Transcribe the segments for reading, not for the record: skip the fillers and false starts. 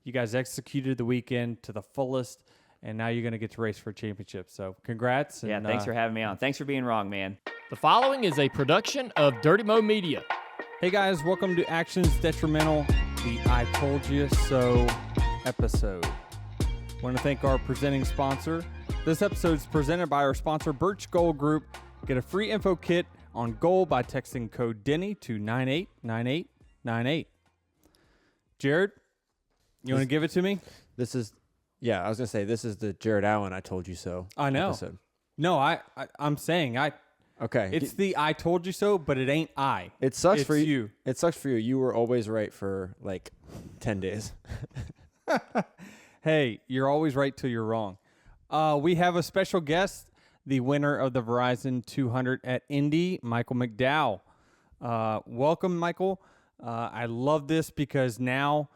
You guys executed the weekend to the fullest, and now you're going to get to race for a championship. So congrats. Yeah, and, thanks for having me on. Thanks for being wrong, man. The following is a production of Dirty Mo Media. Hey guys, welcome to Actions Detrimental, the I Told You So episode. I want to thank our presenting sponsor. This episode is presented by our sponsor, Birch Gold Group. Get a free info kit on gold by texting code Denny to 989898. Jared, you want to give it to me? This is, I was going to say, this is the Jared Allen I Told You So I know. episode. No, I'm saying Okay. it's the I told you so, but it ain't I. It sucks It's for you. It sucks for you. You were always right for like 10 days. Hey, you're always right till you're wrong. We have a special guest, the winner of the Verizon 200 at Indy, Michael McDowell. Welcome, Michael. I love this because now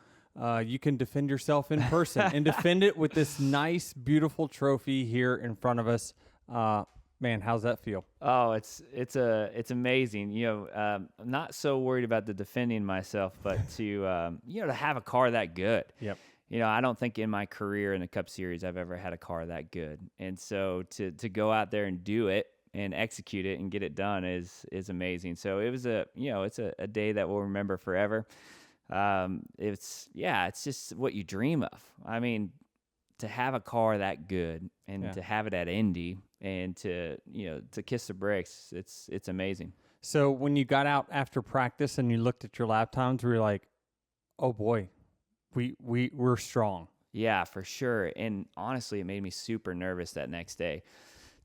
you can defend yourself in person and defend it with this nice, beautiful trophy here in front of us. Man, how's that feel? Oh, it's amazing. You know, I'm not so worried about the defending myself, but to to have a car that good. Yep. You know, I don't think in my career in the Cup Series I've ever had a car that good. And so to go out there and do it and execute it and get it done is amazing. So it was it's a day that we'll remember forever. It's just what you dream of. I mean, to have a car that good and to have it at Indy and to kiss the brakes, it's amazing. So when you got out after practice and you looked at your lap times, were you like, oh boy, we're strong? Yeah, for sure. And honestly, it made me super nervous that next day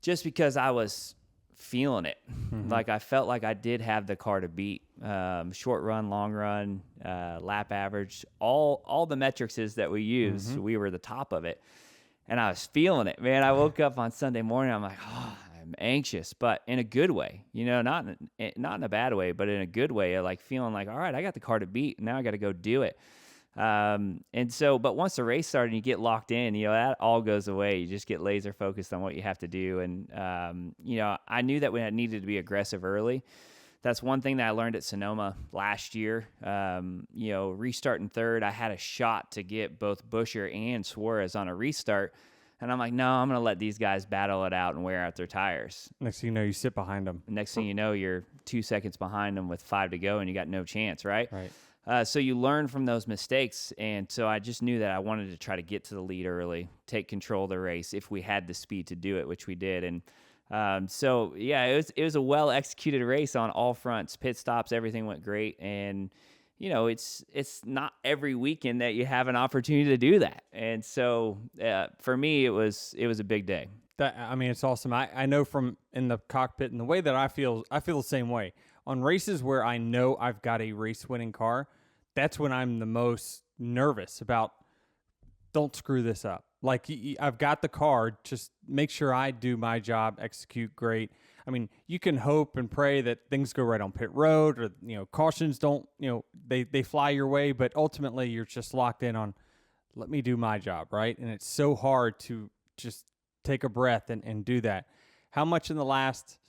just because I was feeling it. Mm-hmm. Like I felt like I did have the car to beat. Short run, long run, lap average, all the metrics that we use, we were the top of it. And I was feeling it, man. I woke up on Sunday morning, I'm like, I'm anxious, but in a good way, not in a bad way, but in a good way, like feeling like, all right, I got the car to beat. Now I got to go do it. But once the race started and you get locked in, that all goes away. You just get laser focused on what you have to do. And, I knew that we needed to be aggressive early. That's one thing that I learned at Sonoma last year. Restarting third, I had a shot to get both Buescher and Suarez on a restart. And I'm like, no, I'm going to let these guys battle it out and wear out their tires. Next thing you know, you sit behind them. Next thing you know, you're 2 seconds behind them with 5 to go and you got no chance, right? Right. So you learn from those mistakes, and so I just knew that I wanted to try to get to the lead early, take control of the race if we had the speed to do it, which we did. And it was a well-executed race on all fronts. Pit stops, everything went great, and it's not every weekend that you have an opportunity to do that. And so for me, it was a big day. It's awesome. I know from in the cockpit and the way that I feel the same way. On races where I know I've got a race-winning car, that's when I'm the most nervous about, don't screw this up. Like, I've got the car, just make sure I do my job, execute great. I mean, you can hope and pray that things go right on pit road or, cautions don't, they fly your way, but ultimately you're just locked in on, let me do my job, right? And it's so hard to just take a breath and do that. How much in the last,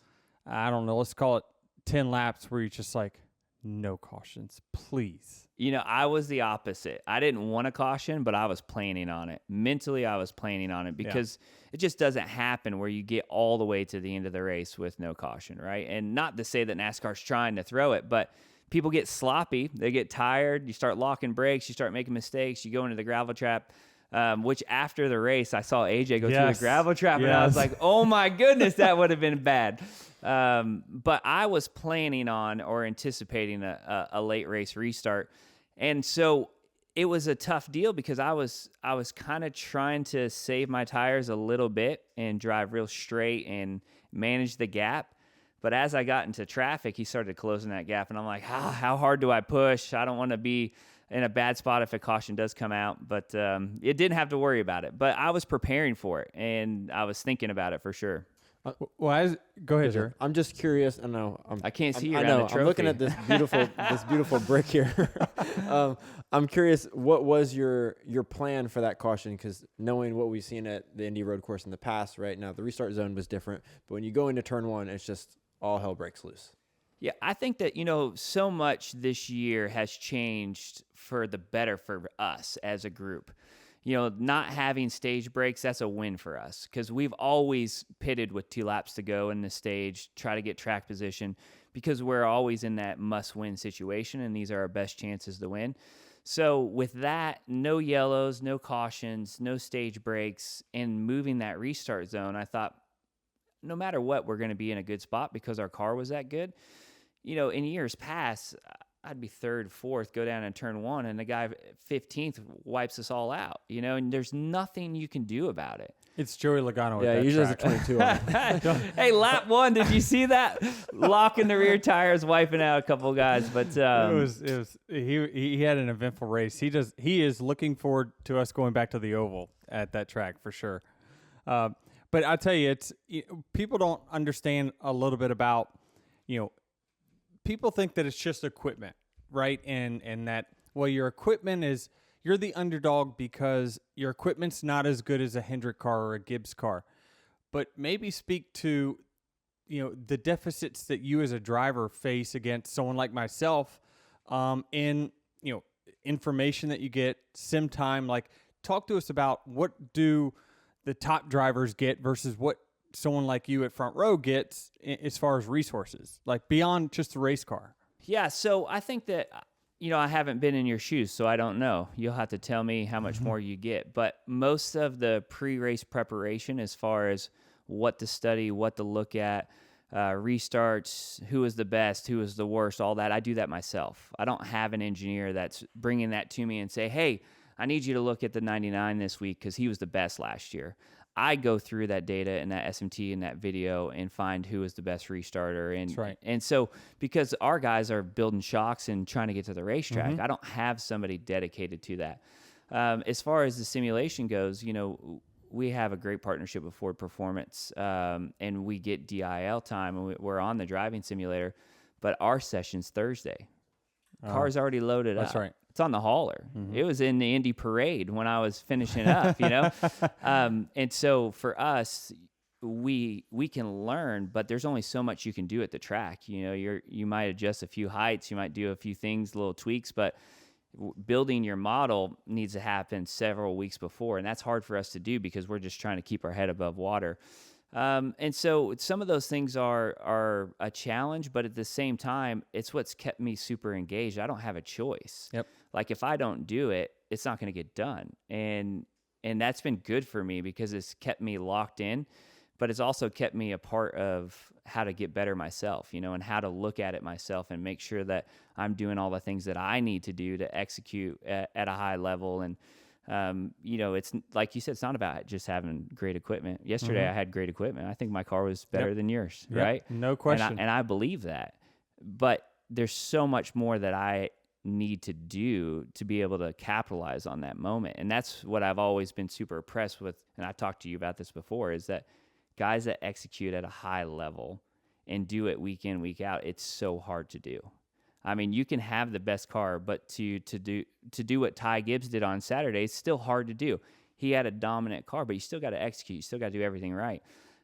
I don't know, let's call it 10 laps where you're just like, no cautions, please? I was the opposite. I didn't want a caution, but I was planning on it. Mentally, I was planning on it because it just doesn't happen where you get all the way to the end of the race with no caution, right? And not to say that NASCAR's trying to throw it, but people get sloppy. They get tired. You start locking brakes. You start making mistakes. You go into the gravel trap. Which after the race, I saw AJ go through the gravel trap, and I was like, oh my goodness, that would have been bad. But I was planning on or anticipating a late race restart. And so it was a tough deal because I was kind of trying to save my tires a little bit and drive real straight and manage the gap. But as I got into traffic, he started closing that gap, and I'm like, how hard do I push? I don't want to be in a bad spot if a caution does come out, but it didn't have to worry about it. But I was preparing for it, and I was thinking about it for sure. Go ahead, Jared. I'm just curious. I can't see you. I know. I'm looking at this beautiful brick here. I'm curious, what was your plan for that caution? Because knowing what we've seen at the Indy road course in the past, right now the restart zone was different, but when you go into turn one, it's just all hell breaks loose. Yeah, I think that, so much this year has changed for the better for us as a group. Not having stage breaks, that's a win for us because we've always pitted with 2 laps to go in the stage, try to get track position because we're always in that must-win situation, and these are our best chances to win. So with that, no yellows, no cautions, no stage breaks, and moving that restart zone, I thought no matter what, we're going to be in a good spot because our car was that good. In years past, I'd be 3rd, 4th, go down in turn 1, and the guy 15th wipes us all out, and there's nothing you can do about it. It's Joey Logano. Yeah, at that usually track. it's a 22 on it. Hey, lap 1, did you see that? Locking the rear tires, wiping out a couple guys, but he had an eventful race. He is looking forward to us going back to the oval at that track for sure. But I tell you, people don't understand a little bit about, people think that it's just equipment, right? And that, well, your equipment is, you're the underdog because your equipment's not as good as a Hendrick car or a Gibbs car. But maybe speak to, the deficits that you as a driver face against someone like myself in, information that you get, sim time. Like, talk to us about what do the top drivers get versus what someone like you at front row gets as far as resources, like beyond just the race car. Yeah, so I think that, I haven't been in your shoes, so I don't know. You'll have to tell me how much more you get. But most of the pre-race preparation as far as what to study, what to look at, restarts, who is the best, who is the worst, all that, I do that myself. I don't have an engineer that's bringing that to me and say, hey, I need you to look at the 99 this week because he was the best last year. I go through that data and that SMT and that video and find who is the best restarter. And, That's right. And so because our guys are building shocks and trying to get to the racetrack, Mm-hmm. I don't have somebody dedicated to that. As far as the simulation goes, we have a great partnership with Ford Performance, and we get DIL time, and we're on the driving simulator, but our session's Thursday. Car's already loaded up. That's right. It's on the hauler. Mm-hmm. It was in the Indy parade when I was finishing up, and so for us, we can learn, but there's only so much you can do at the track. You might adjust a few heights, you might do a few things, little tweaks, but building your model needs to happen several weeks before, and that's hard for us to do because we're just trying to keep our head above water. And so some of those things are a challenge, but at the same time, it's what's kept me super engaged. I don't have a choice. Yep. Like if I don't do it, it's not going to get done. And that's been good for me because it's kept me locked in, but it's also kept me a part of how to get better myself, and how to look at it myself and make sure that I'm doing all the things that I need to do to execute at a high level. And, it's like you said, it's not about just having great equipment. Yesterday I had great equipment. I think my car was better than yours, right? No question. And I believe that, but there's so much more that I need to do to be able to capitalize on that moment. And that's what I've always been super impressed with. And I talked to you about this before, is that guys that execute at a high level and do it week in, week out, it's so hard to do. I mean, you can have the best car, but to do what Ty Gibbs did on Saturday, it's still hard to do. He had a dominant car, but you still got to execute. You still got to do everything right.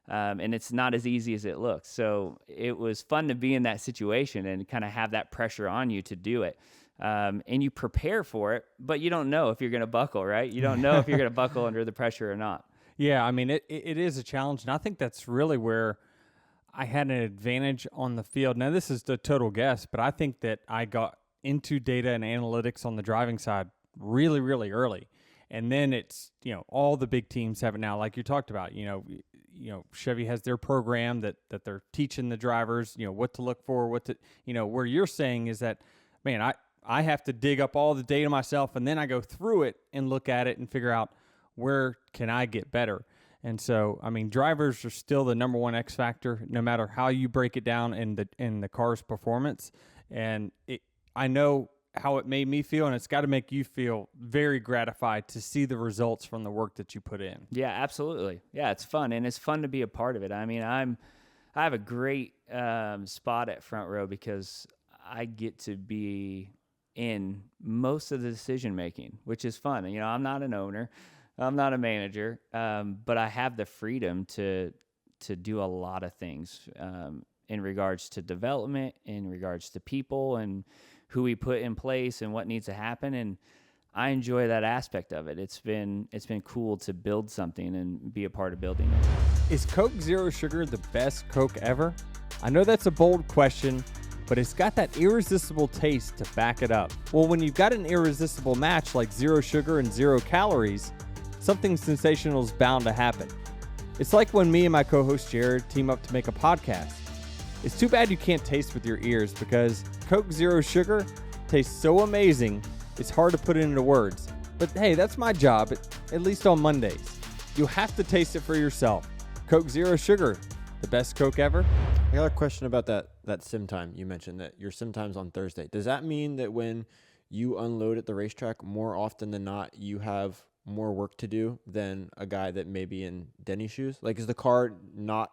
And it's not as easy as it looks. So it was fun to be in that situation and kind of have that pressure on you to do it. And you prepare for it, but you don't know if you're going to buckle, right? You don't know if you're going to buckle under the pressure or not. Yeah, I mean, it is a challenge, and I think that's really where I had an advantage on the field. Now, this is the total guess, but I think that I got into data and analytics on the driving side really, really early. And then it's, all the big teams have it now, like you talked about. Chevy has their program that they're teaching the drivers, what to look for, where you're saying is that, man, I have to dig up all the data myself, and then I go through it and look at it and figure out where can I get better. And so, I mean, drivers are still the number one X factor, no matter how you break it down in the car's performance. And I know how it made me feel, and it's got to make you feel very gratified to see the results from the work that you put in. Yeah, absolutely. Yeah, it's fun, and it's fun to be a part of it. I mean, I have a great spot at front row because I get to be in most of the decision making, which is fun. I'm not an owner. I'm not a manager, but I have the freedom to do a lot of things. in regards to development, in regards to people and who we put in place and what needs to happen. And I enjoy that aspect of it. It's been cool to build something and be a part of building it. Is Coke Zero Sugar the best Coke ever? I know that's a bold question, but it's got that irresistible taste to back it up. Well, when you've got an irresistible match like zero sugar and 0 calories, something sensational is bound to happen. It's like when me and my co-host Jared team up to make a podcast. It's too bad you can't taste with your ears because Coke Zero Sugar tastes so amazing, it's hard to put it into words. But hey, that's my job, at least on Mondays. You'll have to taste it for yourself. Coke Zero Sugar, the best Coke ever? I got a question about that sim time. You mentioned that your sim time's on Thursday. Does that mean that when you unload at the racetrack, more often than not, you have more work to do than a guy that may be in Denny's shoes? Like, is the car not,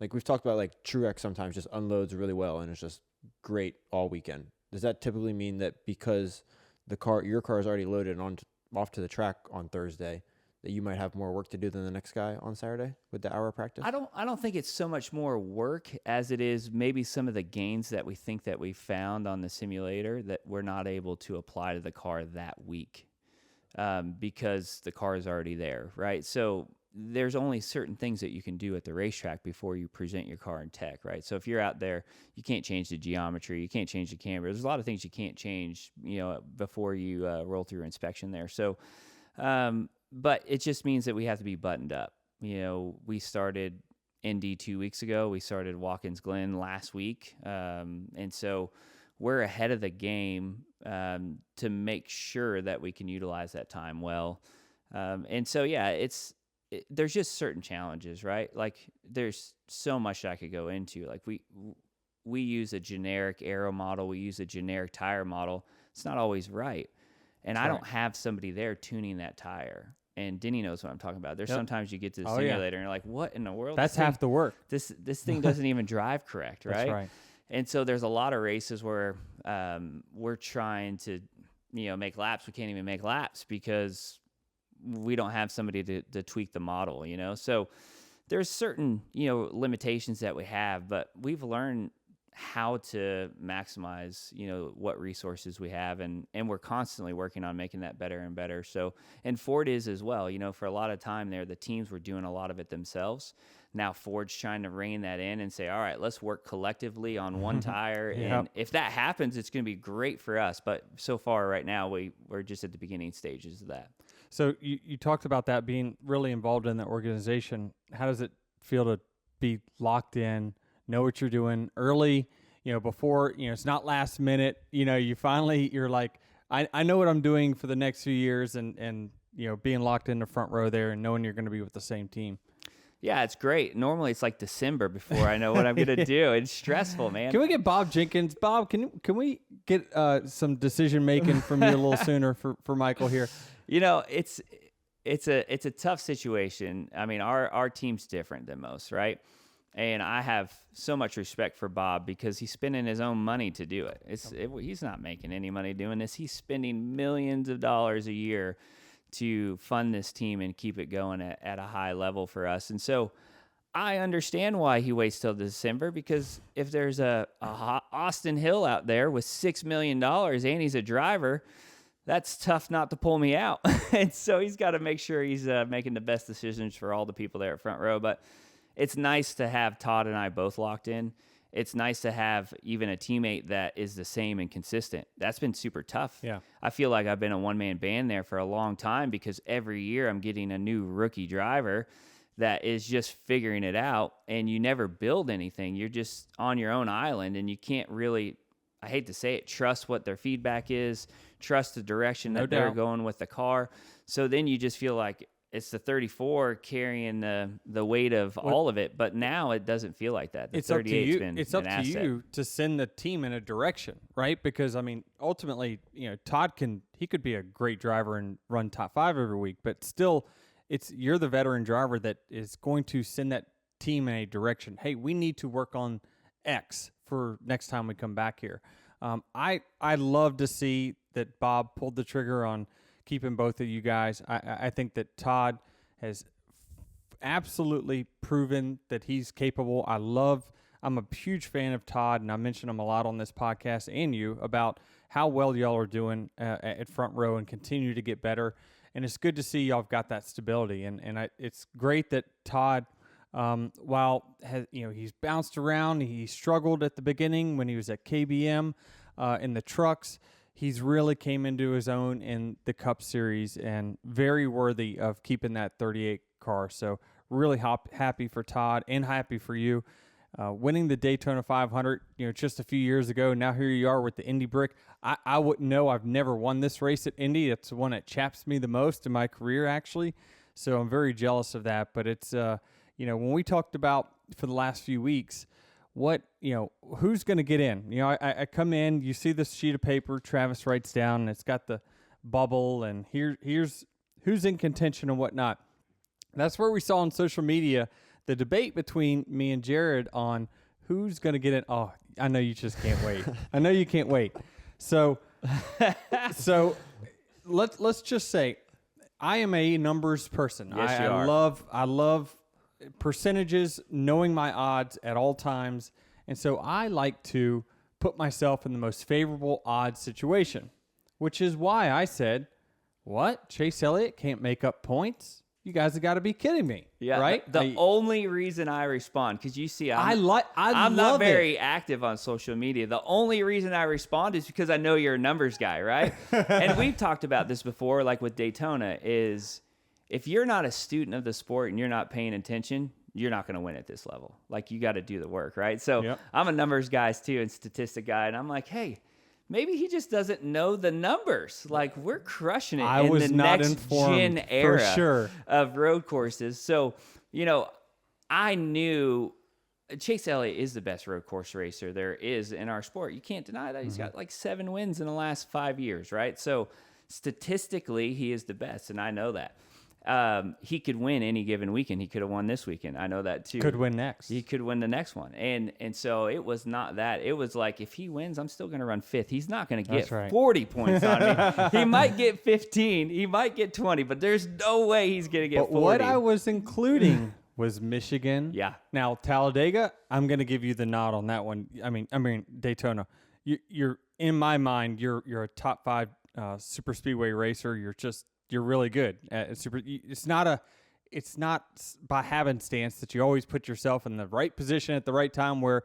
like we've talked about, like Truex sometimes just unloads really well and it's just great all weekend. Does that typically mean that because your car is already loaded and off to the track on Thursday, that you might have more work to do than the next guy on Saturday with the hour of practice? I don't think it's so much more work as it is maybe some of the gains that we think that we found on the simulator that we're not able to apply to the car that week because the car is already there, right? So there's only certain things that you can do at the racetrack before you present your car in tech, right? So if you're out there, you can't change the geometry, you can't change the camber. There's a lot of things you can't change, before you roll through inspection there. So, but it just means that we have to be buttoned up. We started Indy 2 weeks ago. We started Watkins Glen last week. And so we're ahead of the game to make sure that we can utilize that time well. And so, yeah, there's just certain challenges, right? Like there's so much that I could go into. Like we use a generic aero model. We use a generic tire model. It's not always right. And I don't have somebody there tuning that tire. And Denny knows what I'm talking about. There's sometimes you get to the simulator and you're like, what in the world? That's half the work. This thing doesn't even drive correct, right? That's right. And so there's a lot of races where we're trying to, make laps. We can't even make laps because we don't have somebody to tweak the model, So there's certain, limitations that we have, but we've learned how to maximize, what resources we have. And we're constantly working on making that better and better. So, and Ford is as well, for a lot of time there, the teams were doing a lot of it themselves. Now Ford's trying to rein that in and say, all right, let's work collectively on one tire. And if that happens, it's going to be great for us. But so far right now, we're just at the beginning stages of that. So you talked about that being really involved in the organization. How does it feel to be locked in, know what you're doing early, before, it's not last minute, you're like, I know what I'm doing for the next few years and being locked in the front row there and knowing you're going to be with the same team. Yeah, it's great. Normally it's like December before I know what I'm going to do. It's stressful, man. Can we get Bob Jenkins? Bob, can we get some decision making from you a little sooner for Michael here? It's a tough situation. I mean, our team's different than most, right? And I have so much respect for Bob because he's spending his own money to do it. He's not making any money doing this. He's spending millions of dollars a year to fund this team and keep it going at a high level for us. And so I understand why he waits till December, because if there's a Austin Hill out there with $6 million and he's a driver, that's tough not to pull me out. And so he's got to make sure he's making the best decisions for all the people there at front row. But it's nice to have Todd and I both locked in. It's nice to have even a teammate that is the same and consistent. That's been super tough. Yeah. I feel like I've been a one-man band there for a long time because every year I'm getting a new rookie driver that is just figuring it out, and you never build anything. You're just on your own island, and you can't really, I hate to say it, trust what their feedback is, trust the direction that they're going with the car. So then you just feel like it's the 34 carrying the weight of all of it, but now it doesn't feel like that. The it's up to you. It's up to you to send the team in a direction, right? Because ultimately, Todd could be a great driver and run top 5 every week, but still, you're the veteran driver that is going to send that team in a direction. Hey, we need to work on X for next time we come back here. I love to see that Bob pulled the trigger on keeping both of you guys. I think that Todd has absolutely proven that he's capable. I love I'm a huge fan of Todd, and I mention him a lot on this podcast and you about how well y'all are doing at front row and continue to get better. And it's good to see y'all have got that stability. And it's great that Todd, while he's bounced around, he struggled at the beginning when he was at KBM in the trucks. He's really came into his own in the Cup Series and very worthy of keeping that 38 car. So really happy for Todd and happy for you. Winning the Daytona 500, just a few years ago. Now here you are with the Indy Brick. I wouldn't know. I've never won this race at Indy. It's the one that chaps me the most in my career, actually. So I'm very jealous of that. But it's, when we talked about for the last few weeks, who's going to get in? I come in, you see this sheet of paper Travis writes down, and it's got the bubble, and here's who's in contention and whatnot. That's where we saw on social media the debate between me and Jared on who's going to get in. Oh, I know you just can't wait. I know you can't wait. So let's just say I am a numbers person. Yes, you are. I love percentages, knowing my odds at all times. And so I like to put myself in the most favorable odds situation, which is why I said, what? Chase Elliott can't make up points? You guys have got to be kidding me. Yeah, right? The only reason I respond, because you see, I'm love not very active on social media. The only reason I respond is because I know you're a numbers guy, right? And we've talked about this before, like with Daytona, is if you're not a student of the sport and you're not paying attention, you're not going to win at this level. Like, you got to do the work, right? So Yep. I'm a numbers guy too and statistic guy, and I'm like, hey, maybe he just doesn't know the numbers. Like, we're crushing it in the next gen era of road courses. So, I knew Chase Elliott is the best road course racer there is in our sport. You can't deny that. He's got like 7 wins in the last 5 years, right? So statistically, he is the best, and I know that. He could win any given weekend. He could have won this weekend. I know that too. Could win next. He could win the next one. And so it was not that. It was like, if he wins, I'm still going to run 5th. He's not going to get 40 points on me. He might get 15. He might get 20, but there's no way he's going to get 40. What I was including was Michigan. Yeah. Now, Talladega, I'm going to give you the nod on that one. I mean Daytona. You're in my mind, you're a top 5 super speedway racer. You're really good at super. It's not by happenstance that you always put yourself in the right position at the right time. Where,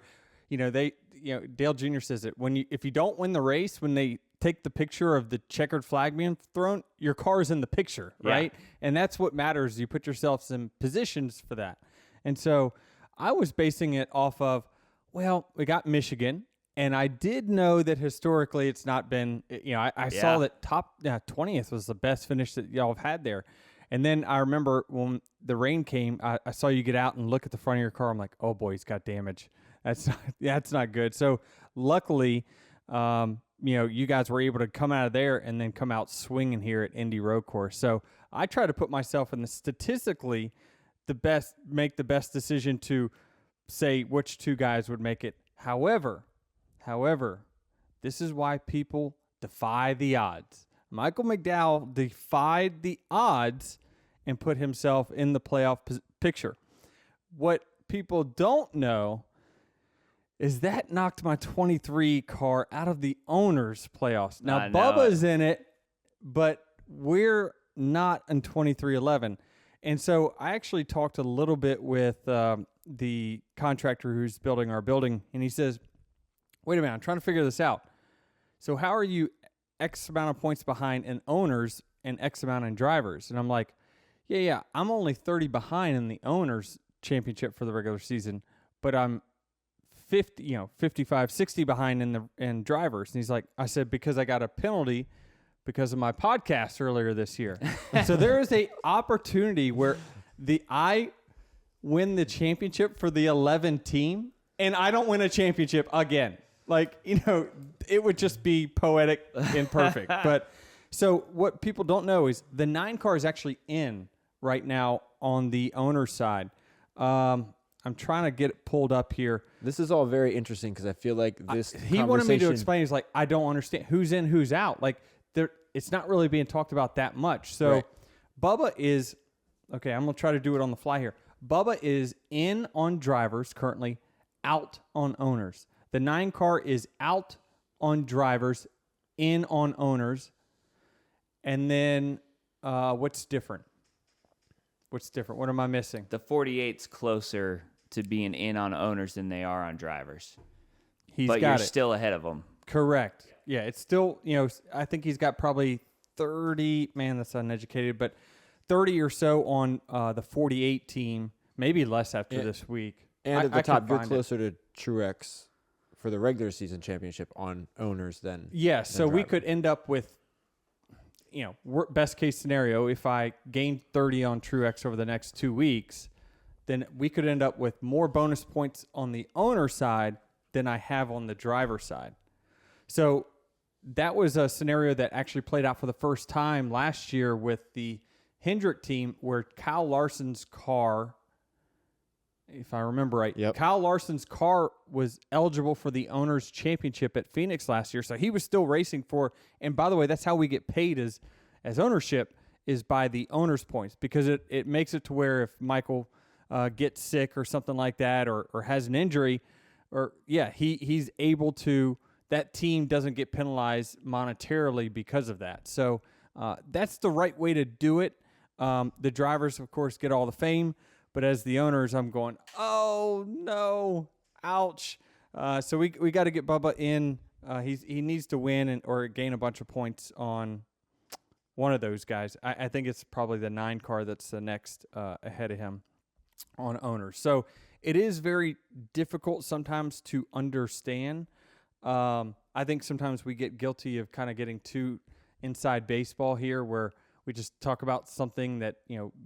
Dale Jr. says it if you don't win the race, when they take the picture of the checkered flag being thrown, your car is in the picture, right? Yeah. And that's what matters. You put yourselves in positions for that. And so I was basing it off of, well, we got Michigan. And I did know that historically it's not been, I saw that top 20th was the best finish that y'all have had there. And then I remember when the rain came, I saw you get out and look at the front of your car. I'm like, oh boy, he's got damage. That's not good. So luckily, you guys were able to come out of there and then come out swinging here at Indy Road Course. So I try to put myself in the statistically make the best decision to say which 2 guys would make it. However, this is why people defy the odds. Michael McDowell defied the odds and put himself in the playoff picture. What people don't know is that knocked my 23 car out of the owner's playoffs. Now, Bubba's in it, but we're not in 23-11. And so I actually talked a little bit with the contractor who's building our building, and he says, wait a minute, I'm trying to figure this out. So how are you X amount of points behind in owners and X amount in drivers? And I'm like, yeah, I'm only 30 behind in the owners championship for the regular season, but I'm 55, 60 behind in drivers. And he's like, I said, because I got a penalty because of my podcast earlier this year. So there is a opportunity where I win the championship for the 11 team and I don't win a championship again. Like, it would just be poetic and perfect. But so what people don't know is the 9 car is actually in right now on the owner's side. I'm trying to get it pulled up here. This is all very interesting because I feel like he wanted me to explain. He's like, I don't understand who's in, who's out. Like, it's not really being talked about that much. So right. Bubba is, okay, I'm going to try to do it on the fly here. Bubba is in on drivers currently, out on owners. The 9 car is out on drivers, in on owners. And then what's different? What's different? What am I missing? The 48's closer to being in on owners than they are on drivers. But you're still ahead of them. Correct. Yeah, it's still, I think he's got probably 30, man, that's uneducated, but 30 or so on the 48 team, maybe less after this week. And at the top, you're closer to Truex for the regular season championship on owners than so we could end up with, best case scenario, if I gained 30 on Truex over the next 2 weeks, then we could end up with more bonus points on the owner side than I have on the driver side. So that was a scenario that actually played out for the first time last year with the Hendrick team, where Kyle Larson's car, if I remember right, Kyle Larson's car was eligible for the Owners' Championship at Phoenix last year. So he was still racing for, and by the way, that's how we get paid as ownership, is by the owner's points, because it makes it to where if Michael gets sick or something like that, or has an injury, he's able to, that team doesn't get penalized monetarily because of that. So that's the right way to do it. The drivers, of course, get all the fame, but as the owners, I'm going, oh no, ouch. So we got to get Bubba in. He needs to win or gain a bunch of points on one of those guys. I think it's probably the 9 car that's the next ahead of him on owners. So it is very difficult sometimes to understand. I think sometimes we get guilty of kind of getting too inside baseball here, where we just talk about something that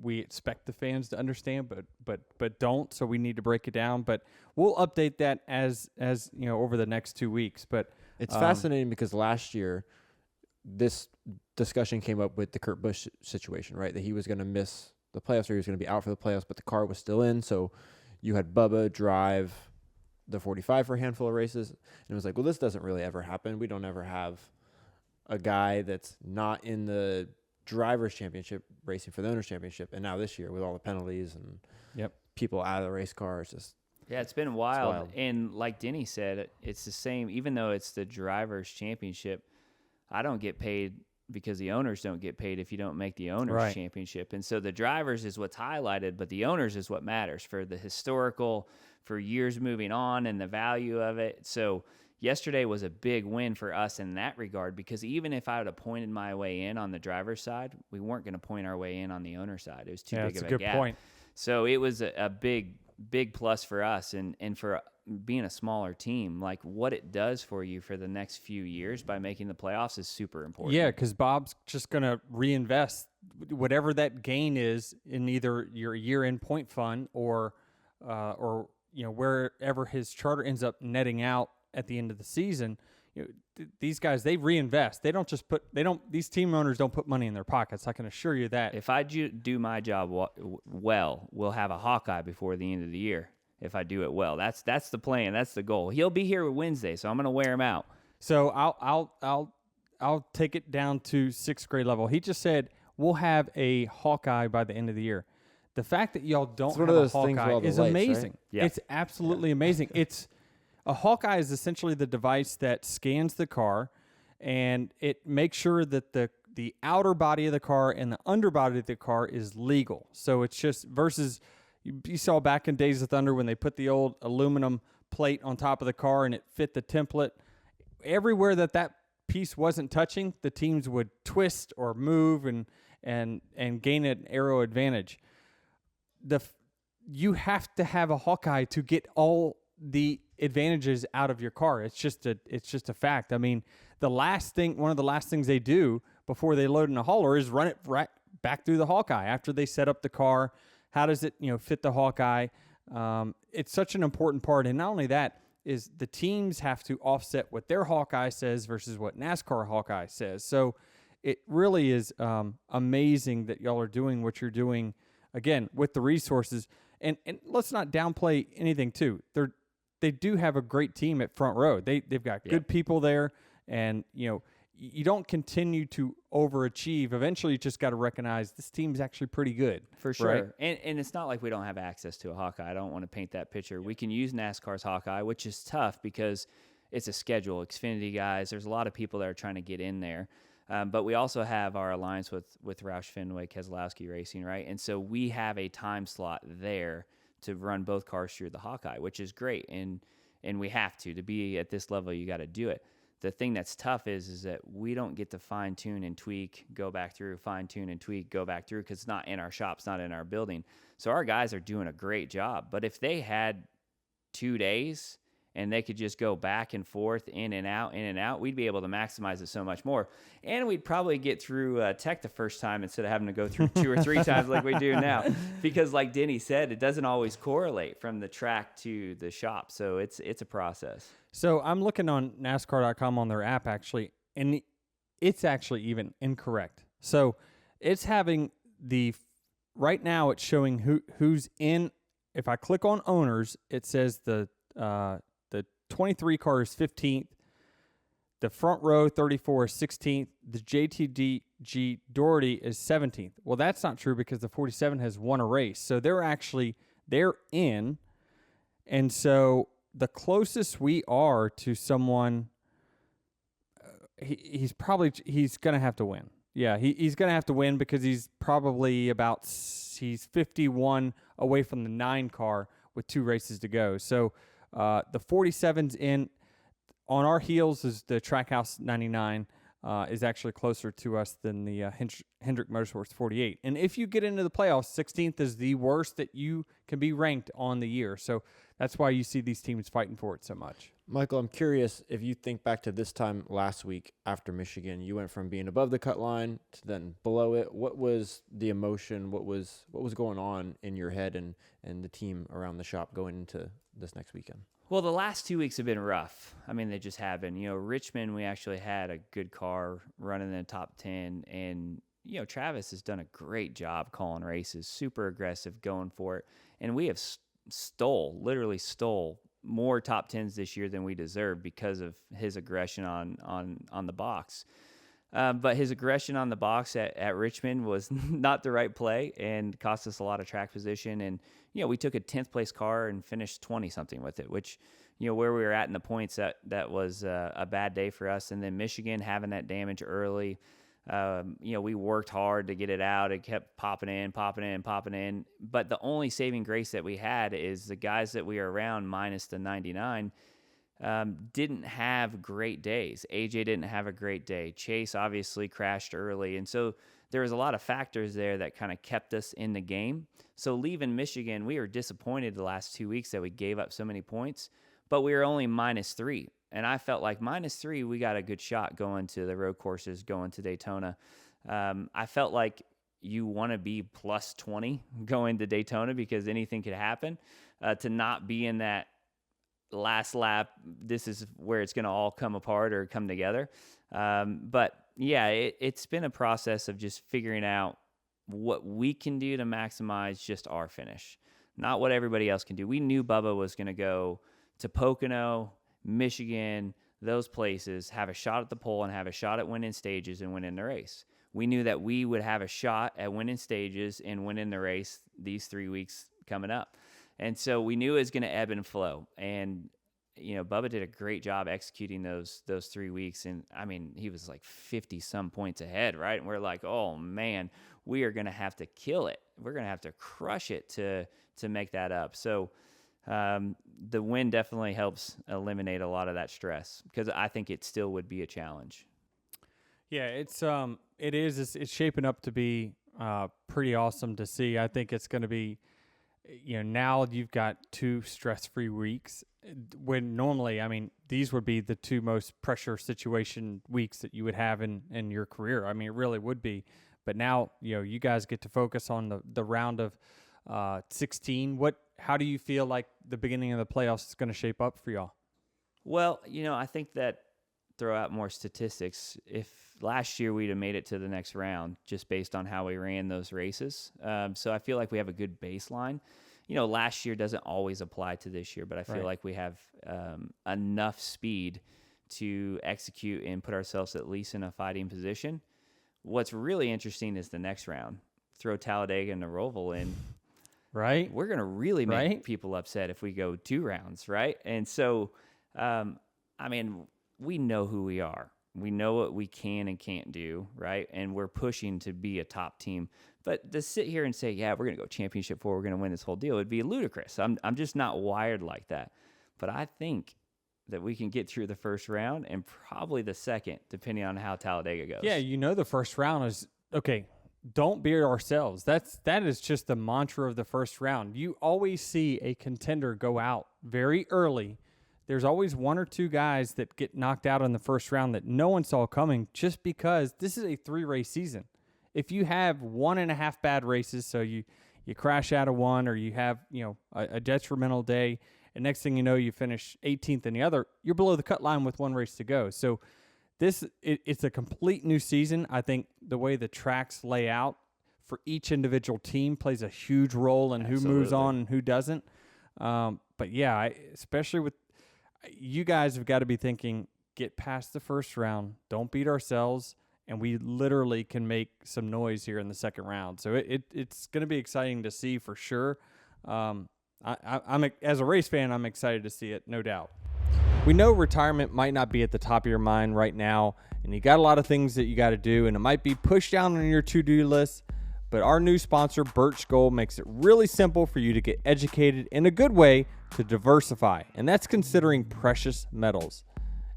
we expect the fans to understand, but don't. So we need to break it down. But we'll update that as over the next 2 weeks. But it's fascinating because last year this discussion came up with the Kurt Busch situation, right? That he was going to miss the playoffs, or he was going to be out for the playoffs, but the car was still in. So you had Bubba drive the 45 for a handful of races, and it was like, well, this doesn't really ever happen. We don't ever have a guy that's not in the drivers' championship racing for the owners' championship. And now this year, with all the penalties and people out of the race car, it's been wild. And like Denny said, it's the same. Even though it's the drivers' championship, I don't get paid because the owners don't get paid if you don't make the owners' championship. And so the drivers is what's highlighted, but the owners is what matters for the historical, for years moving on, and the value of it. So yesterday was a big win for us in that regard, because even if I would have pointed my way in on the driver's side, we weren't going to point our way in on the owner's side. It was too big of a gap. That's a good point. So it was a big plus for us, and for being a smaller team, like what it does for you for the next few years by making the playoffs is super important. Yeah, because Bob's just going to reinvest whatever that gain is in either your year-end point fund or wherever his charter ends up netting out at the end of the season. These guys, they reinvest. They don't just these team owners don't put money in their pockets. I can assure you that. If I do my job well, we'll have a Hawkeye before the end of the year. If I do it well, that's the plan. That's the goal. He'll be here Wednesday, so I'm going to wear him out. So I'll take it down to 6th grade level. He just said we'll have a Hawkeye by the end of the year. The fact that y'all don't have a Hawkeye is amazing. Right? Yeah. It's absolutely amazing. A Hawkeye is essentially the device that scans the car, and it makes sure that the outer body of the car and the underbody of the car is legal. So it's just versus you saw back in Days of Thunder when they put the old aluminum plate on top of the car and it fit the template. Everywhere that piece wasn't touching, the teams would twist or move and gain an aero advantage. You have to have a Hawkeye to get all the advantages out of your car. It's just a fact. I mean, one of the last things they do before they load in a hauler is run it right back through the Hawkeye after they set up the car. How does it fit the Hawkeye? It's such an important part. And not only that, is the teams have to offset what their Hawkeye says versus what NASCAR Hawkeye says. So it really is amazing that y'all are doing what you're doing, again, with the resources. And let's not downplay anything, too. They do have a great team at Front Row. They've got good people there. And, you don't continue to overachieve. Eventually, you just got to recognize this team's actually pretty good. For sure. Right? And it's not like we don't have access to a Hawkeye. I don't want to paint that picture. We can use NASCAR's Hawkeye, which is tough because it's a schedule. Xfinity guys, there's a lot of people that are trying to get in there. But we also have our alliance with Roush Fenway Keselowski Racing, right? And so we have a time slot there to run both cars through the Hawkeye, which is great. And we have to be at this level, you got to do it. The thing that's tough is that we don't get to fine tune and tweak, go back through, fine tune and tweak, go back through, because it's not in our shops, not in our building. So our guys are doing a great job. But if they had 2 days and they could just go back and forth, in and out, we'd be able to maximize it so much more. And we'd probably get through tech the first time instead of having to go through 2 or 3 times like we do now. Because like Denny said, it doesn't always correlate from the track to the shop. So it's a process. So I'm looking on NASCAR.com on their app, actually, and it's actually even incorrect. So it's having right now it's showing who's in. If I click on owners, it says the 23 car is 15th, the front row 34 is 16th, the JTG Doherty is 17th. Well, that's not true because the 47 has won a race. So they're in. And so the closest we are to someone, he's going to have to win. Yeah, he's going to have to win because he's probably he's 51 away from the 9 car with 2 races to go. So the 47's in. On our heels is the Trackhouse 99, is actually closer to us than the Hendrick Motorsports 48. And if you get into the playoffs, 16th is the worst that you can be ranked on the year. So that's why you see these teams fighting for it so much. Michael, I'm curious if you think back to this time last week after Michigan, you went from being above the cut line to then below it. What was the emotion? What was going on in your head and the team around the shop going into this next weekend? Well, the last 2 weeks have been rough. I mean, they just have been. Richmond, we actually had a good car running in the top 10. And, Travis has done a great job calling races, super aggressive, going for it. And we have literally stole more top 10s this year than we deserve because of his aggression on the box. But his aggression on the box at Richmond was not the right play and cost us a lot of track position. And, we took a 10th place car and finished 20-something with it, which, where we were at in the points, that was a bad day for us. And then Michigan having that damage early, we worked hard to get it out. It kept popping in. But the only saving grace that we had is the guys that we are around minus the 99 didn't have great days. AJ didn't have a great day. Chase obviously crashed early. And so there was a lot of factors there that kind of kept us in the game. So leaving Michigan, we were disappointed the last 2 weeks that we gave up so many points, but we were only -3. And I felt like -3, we got a good shot going to the road courses, going to Daytona. I felt like you want to be +20 going to Daytona because anything could happen. To not be in that last lap, this is where it's going to all come apart or come together. But yeah, it's been a process of just figuring out what we can do to maximize just our finish, not what everybody else can do. We knew Bubba was going to go to Pocono, Michigan, those places, have a shot at the pole and have a shot at winning stages and winning the race. We knew that we would have a shot at winning stages and winning the race these 3 weeks coming up. And so we knew it was going to ebb and flow. And, Bubba did a great job executing those 3 weeks. And, I mean, he was like 50-some points ahead, right? And we're like, oh, man, we are going to have to kill it. We're going to have to crush it to make that up. So the win definitely helps eliminate a lot of that stress because I think it still would be a challenge. Yeah, it's shaping up to be pretty awesome to see. I think it's going to be, now you've got 2 stress-free weeks when normally, I mean, these would be the 2 most pressure situation weeks that you would have in your career. I mean, it really would be. But now, you guys get to focus on the round of 16. How do you feel like the beginning of the playoffs is going to shape up for y'all? Well, I think that throw out more statistics. If last year we'd have made it to the next round just based on how we ran those races. So I feel like we have a good baseline. Last year doesn't always apply to this year, but I feel like we have enough speed to execute and put ourselves at least in a fighting position. What's really interesting is the next round. Throw Talladega and the Roval in. Right. We're going to really make people upset if we go 2 rounds, right? And so, I mean, we know who we are. We know what we can and can't do, right? And we're pushing to be a top team. But to sit here and say, yeah, we're going to go championship 4, we're going to win this whole deal, it'd be ludicrous. I'm just not wired like that. But I think that we can get through the first round and probably the second, depending on how Talladega goes. Yeah, the first round is, okay, don't beat ourselves. That is just the mantra of the first round. You always see a contender go out very early. There's always 1 or 2 guys that get knocked out in the first round that no one saw coming, just because this is a 3-race season. If you have 1.5 bad races, so you crash out of one, or you have a detrimental day, and next thing you know, you finish 18th in the other, you're below the cut line with 1 race to go. So it's a complete new season. I think the way the tracks lay out for each individual team plays a huge role in who moves on and who doesn't. But yeah, especially with you guys have got to be thinking, get past the first round, don't beat ourselves, and we literally can make some noise here in the second round. So it's going to be exciting to see for sure. I'm as a race fan, I'm excited to see it, no doubt. We know retirement might not be at the top of your mind right now, and you got a lot of things that you got to do, and it might be pushed down on your to-do list, but our new sponsor, Birch Gold, makes it really simple for you to get educated in a good way to diversify, and that's considering precious metals.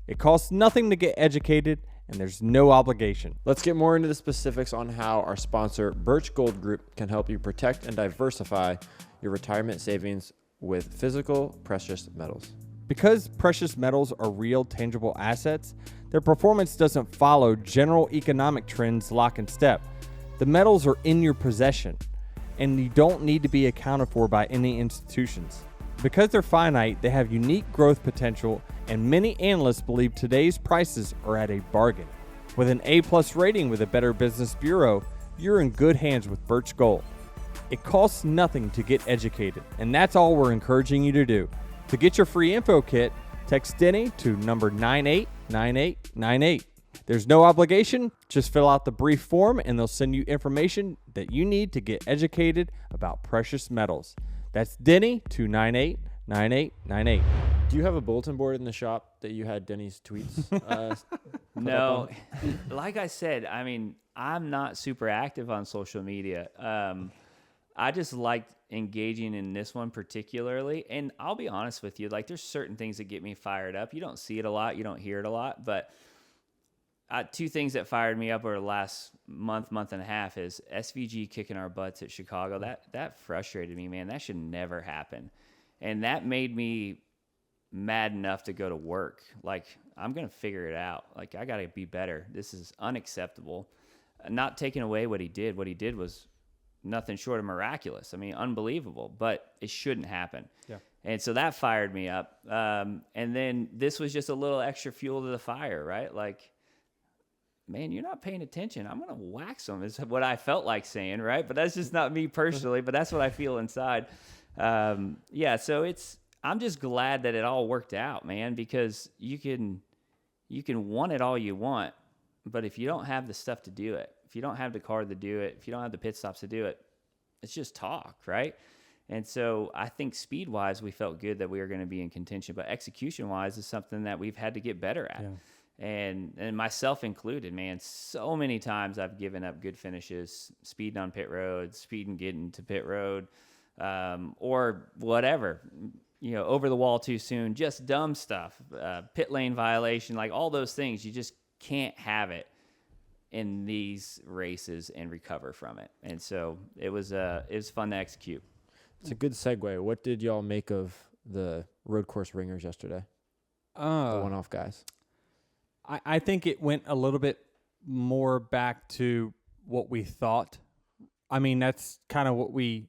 It costs nothing to get educated, and there's no obligation. Let's get more into the specifics on how our sponsor, Birch Gold Group, can help you protect and diversify your retirement savings with physical precious metals. Because precious metals are real, tangible assets, their performance doesn't follow general economic trends lock and step. The metals are in your possession, and you don't need to be accounted for by any institutions. Because they're finite, they have unique growth potential, and many analysts believe today's prices are at a bargain. With an A+ rating with a Better Business Bureau, you're in good hands with Birch Gold. It costs nothing to get educated, and that's all we're encouraging you to do. To get your free info kit, text Denny to number 989898. There's no obligation. Just fill out the brief form and they'll send you information that you need to get educated about precious metals. That's Denny to 989898. Do you have a bulletin board in the shop that you had Denny's tweets? No. Like I said, I mean, I'm not super active on social media. I just liked engaging in this one particularly. And I'll be honest with you, like there's certain things that get me fired up. You don't see it a lot. You don't hear it a lot. But 2 things that fired me up over the last month and a half is SVG kicking our butts at Chicago. That frustrated me, man. That should never happen. And that made me mad enough to go to work. Like, I'm going to figure it out. Like, I got to be better. This is unacceptable. Not taking away what he did. What he did was nothing short of miraculous. I mean, unbelievable, but it shouldn't happen. Yeah. And so that fired me up. And then this was just a little extra fuel to the fire, right? Like, man, you're not paying attention. I'm going to wax them is what I felt like saying, right? But that's just not me personally, but that's what I feel inside. Yeah, so I'm just glad that it all worked out, man, because you can want it all you want, but if you don't have the stuff to do it, if you don't have the car to do it, if you don't have the pit stops to do it, it's just talk, right? And so I think speed-wise, we felt good that we were going to be in contention, but execution-wise is something that we've had to get better at. Yeah. And myself included, man, so many times I've given up good finishes, speeding on pit road, speeding getting to pit road, or whatever, over the wall too soon, just dumb stuff, pit lane violation, like all those things. You just can't have it in these races and recover from it. And so it was fun to execute. It's a good segue. What did y'all make of the road course ringers yesterday? The one-off guys. I think it went a little bit more back to what we thought. I mean, that's kind of what we,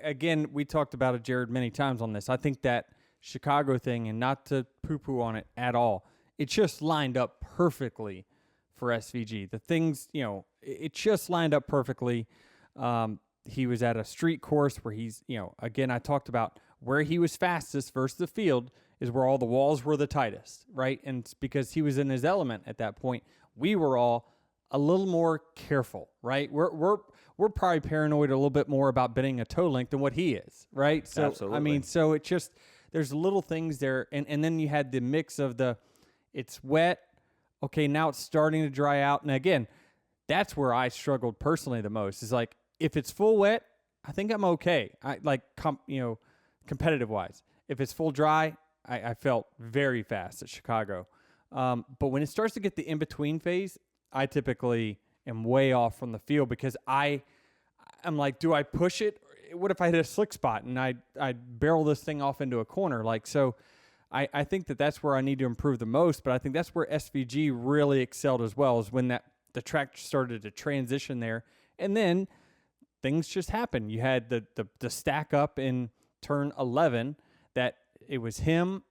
again, we talked about it, Jared, many times on this. I think that Chicago thing, and not to poo-poo on it at all, it just lined up perfectly for SVG. The things, it just lined up perfectly. He was at a street course where he's, again, I talked about where he was fastest versus the field. is where all the walls were the tightest, right? And it's because he was in his element at that point. We were all a little more careful, right? We're probably paranoid a little bit more about bending a toe length than what he is, right? So Absolutely. I mean, so it just there's little things there, and then you had the mix of it's wet. Okay, now it's starting to dry out, and again, that's where I struggled personally the most. Is like if it's full wet, I think I'm okay. Competitive wise. If it's full dry, I felt very fast at Chicago. But when it starts to get the in-between phase, I typically am way off from the field because I'm like, do I push it? What if I hit a slick spot and I barrel this thing off into a corner? Like, so I think that's where I need to improve the most, but I think that's where SVG really excelled as well, is when the track started to transition there. And then things just happened. You had the stack up in turn 11 that it was him,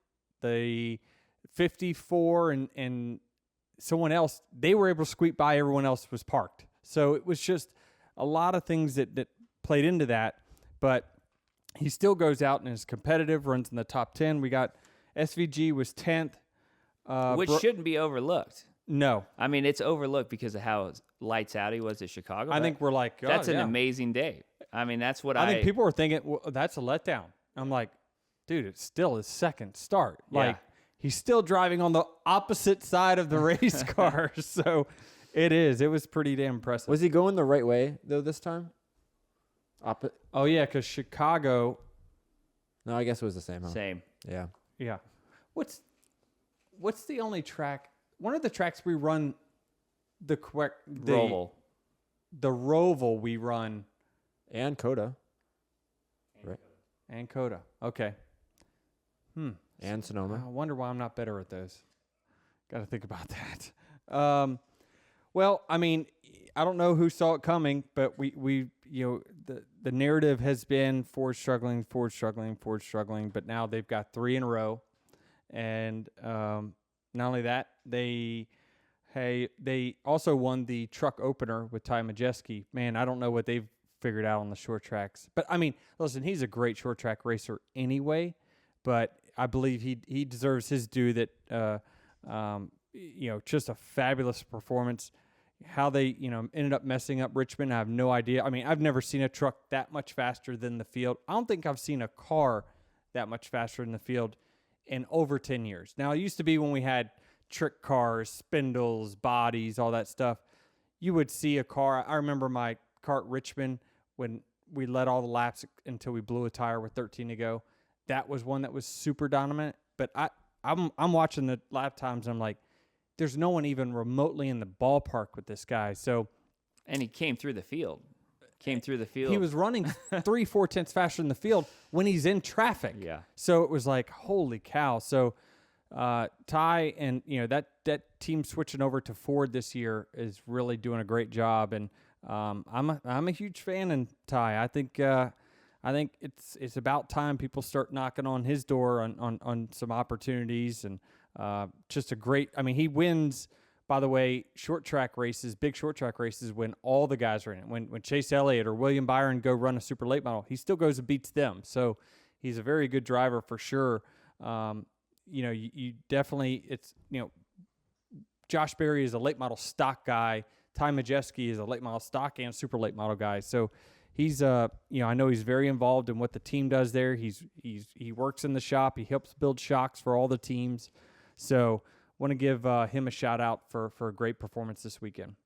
the 54 and someone else. They were able to squeak by. Everyone else was parked. So it was just a lot of things that played into that. But he still goes out and is competitive, runs in the top 10. We got SVG was 10th. Which shouldn't be overlooked. No. I mean, it's overlooked because of how lights out he was at Chicago. I think we're like, oh, that's an yeah. amazing day. I mean, that's what I think people were thinking, well, that's a letdown. I'm like, dude, it's still his second start. Yeah. Like, he's still driving on the opposite side of the race car. So it is. It was pretty damn impressive. Was he going the right way, though, this time? Oh, yeah, because Chicago. No, I guess it was the same, huh? Same. Yeah. Yeah. What's the only track? One of the tracks we run the Roval. The Roval we run. And Coda. Right. And Coda. Okay. And Sonoma. I wonder why I'm not better at those. Got to think about that. Well, I mean, I don't know who saw it coming, but we the narrative has been Ford struggling, but now they've got 3 in a row. And not only that, they also won the truck opener with Ty Majeski. Man, I don't know what they've figured out on the short tracks. But, I mean, listen, he's a great short track racer anyway, but I believe he deserves his due that, just a fabulous performance. How they, ended up messing up Richmond, I have no idea. I mean, I've never seen a truck that much faster than the field. I don't think I've seen a car that much faster than the field in over 10 years. Now, it used to be when we had trick cars, spindles, bodies, all that stuff. You would see a car. I remember my car at Richmond when we led all the laps until we blew a tire with 13 to go. That was one that was super dominant. But I'm watching the lap times and I'm like, there's no one even remotely in the ballpark with this guy. So, and he came through the field. He was running 3-4 tenths faster than the field when he's in traffic. Yeah. So it was like, holy cow. So Ty and that team switching over to Ford this year is really doing a great job. And I'm a huge fan of Ty. I think it's about time people start knocking on his door on some opportunities and just a great. I mean, he wins. By the way, big short track races, when all the guys are in it. When Chase Elliott or William Byron go run a super late model, he still goes and beats them. So he's a very good driver for sure. You definitely, Josh Berry is a late model stock guy. Ty Majeski is a late model stock and super late model guy. So he's, I know he's very involved in what the team does there. He works in the shop. He helps build shocks for all the teams. So want to give him a shout out for a great performance this weekend.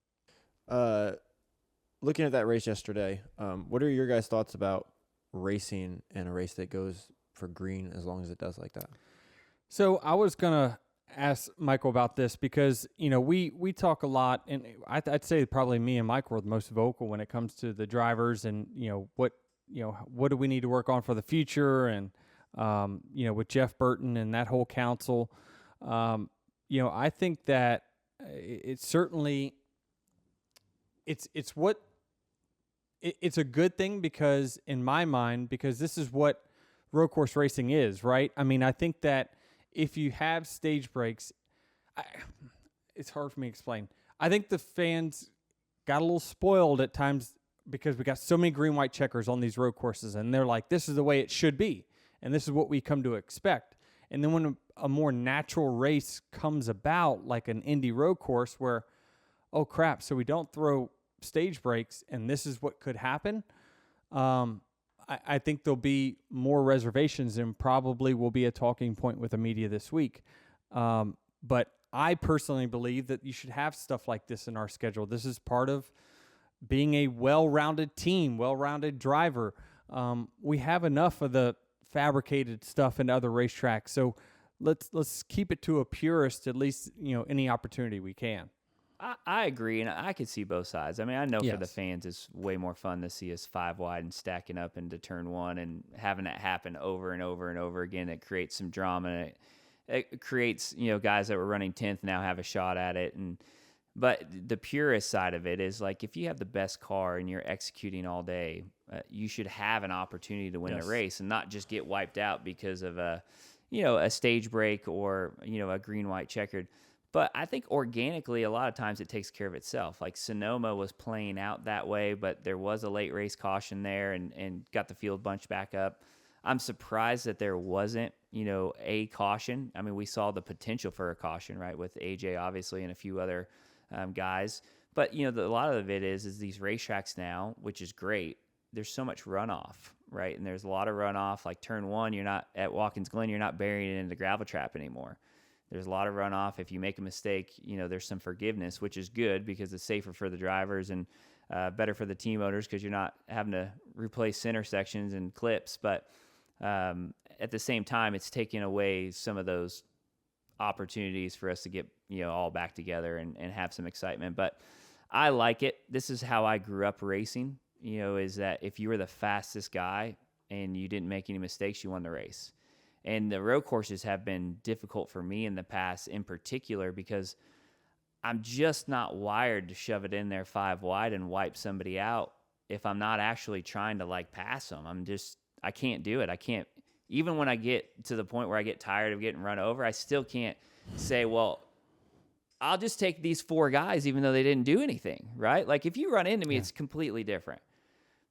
Looking at that race yesterday, what are your guys' thoughts about racing in a race that goes for green as long as it does like that? So I was gonna ask Michael about this because we talk a lot, and I'd say probably me and Michael are the most vocal when it comes to the drivers and what do we need to work on for the future, and with Jeff Burton and that whole council. I think that it's certainly it's a good thing because in my mind, because this is what road course racing is, right? I mean, I think that if you have stage breaks, it's hard for me to explain. I think the fans got a little spoiled at times because we got so many green, white checkers on these road courses, and they're like, this is the way it should be, and this is what we come to expect. And then when a more natural race comes about, like an Indy road course where, oh crap, so we don't throw stage breaks and this is what could happen, I think there'll be more reservations and probably will be a talking point with the media this week. But I personally believe that you should have stuff like this in our schedule. This is part of being a well-rounded team, well-rounded driver. We have enough of the fabricated stuff in other racetracks, so let's keep it to a purist, at least, any opportunity we can. I agree, and I could see both sides. I mean, I know Yes. for the fans, it's way more fun to see us 5 wide and stacking up into turn 1 and having that happen over and over and over again. It creates some drama. It creates, guys that were running 10th now have a shot at it. But the purist side of it is, like, if you have the best car and you're executing all day, you should have an opportunity to win Yes. the race and not just get wiped out because of a stage break or, a green-white checkered. But I think organically, a lot of times it takes care of itself. Like Sonoma was playing out that way, but there was a late race caution there and got the field bunched back up. I'm surprised that there wasn't, a caution. I mean, we saw the potential for a caution, right, with AJ obviously and a few other guys. But, a lot of it is these racetracks now, which is great. There's so much runoff, right? And there's a lot of runoff. Like turn 1, you're not at Watkins Glen, you're not burying it in the gravel trap anymore. There's a lot of runoff. If you make a mistake, there's some forgiveness, which is good because it's safer for the drivers and better for the team owners because you're not having to replace center sections and clips. But at the same time, it's taking away some of those opportunities for us to get, all back together and have some excitement. But I like it. This is how I grew up racing, is that if you were the fastest guy and you didn't make any mistakes, you won the race. And the road courses have been difficult for me in the past in particular because I'm just not wired to shove it in there 5 wide and wipe somebody out if I'm not actually trying to pass them. I can't do it. I can't, even when I get to the point where I get tired of getting run over, I still can't say, well, I'll just take these 4 guys even though they didn't do anything, right? Like if you run into me, it's completely different.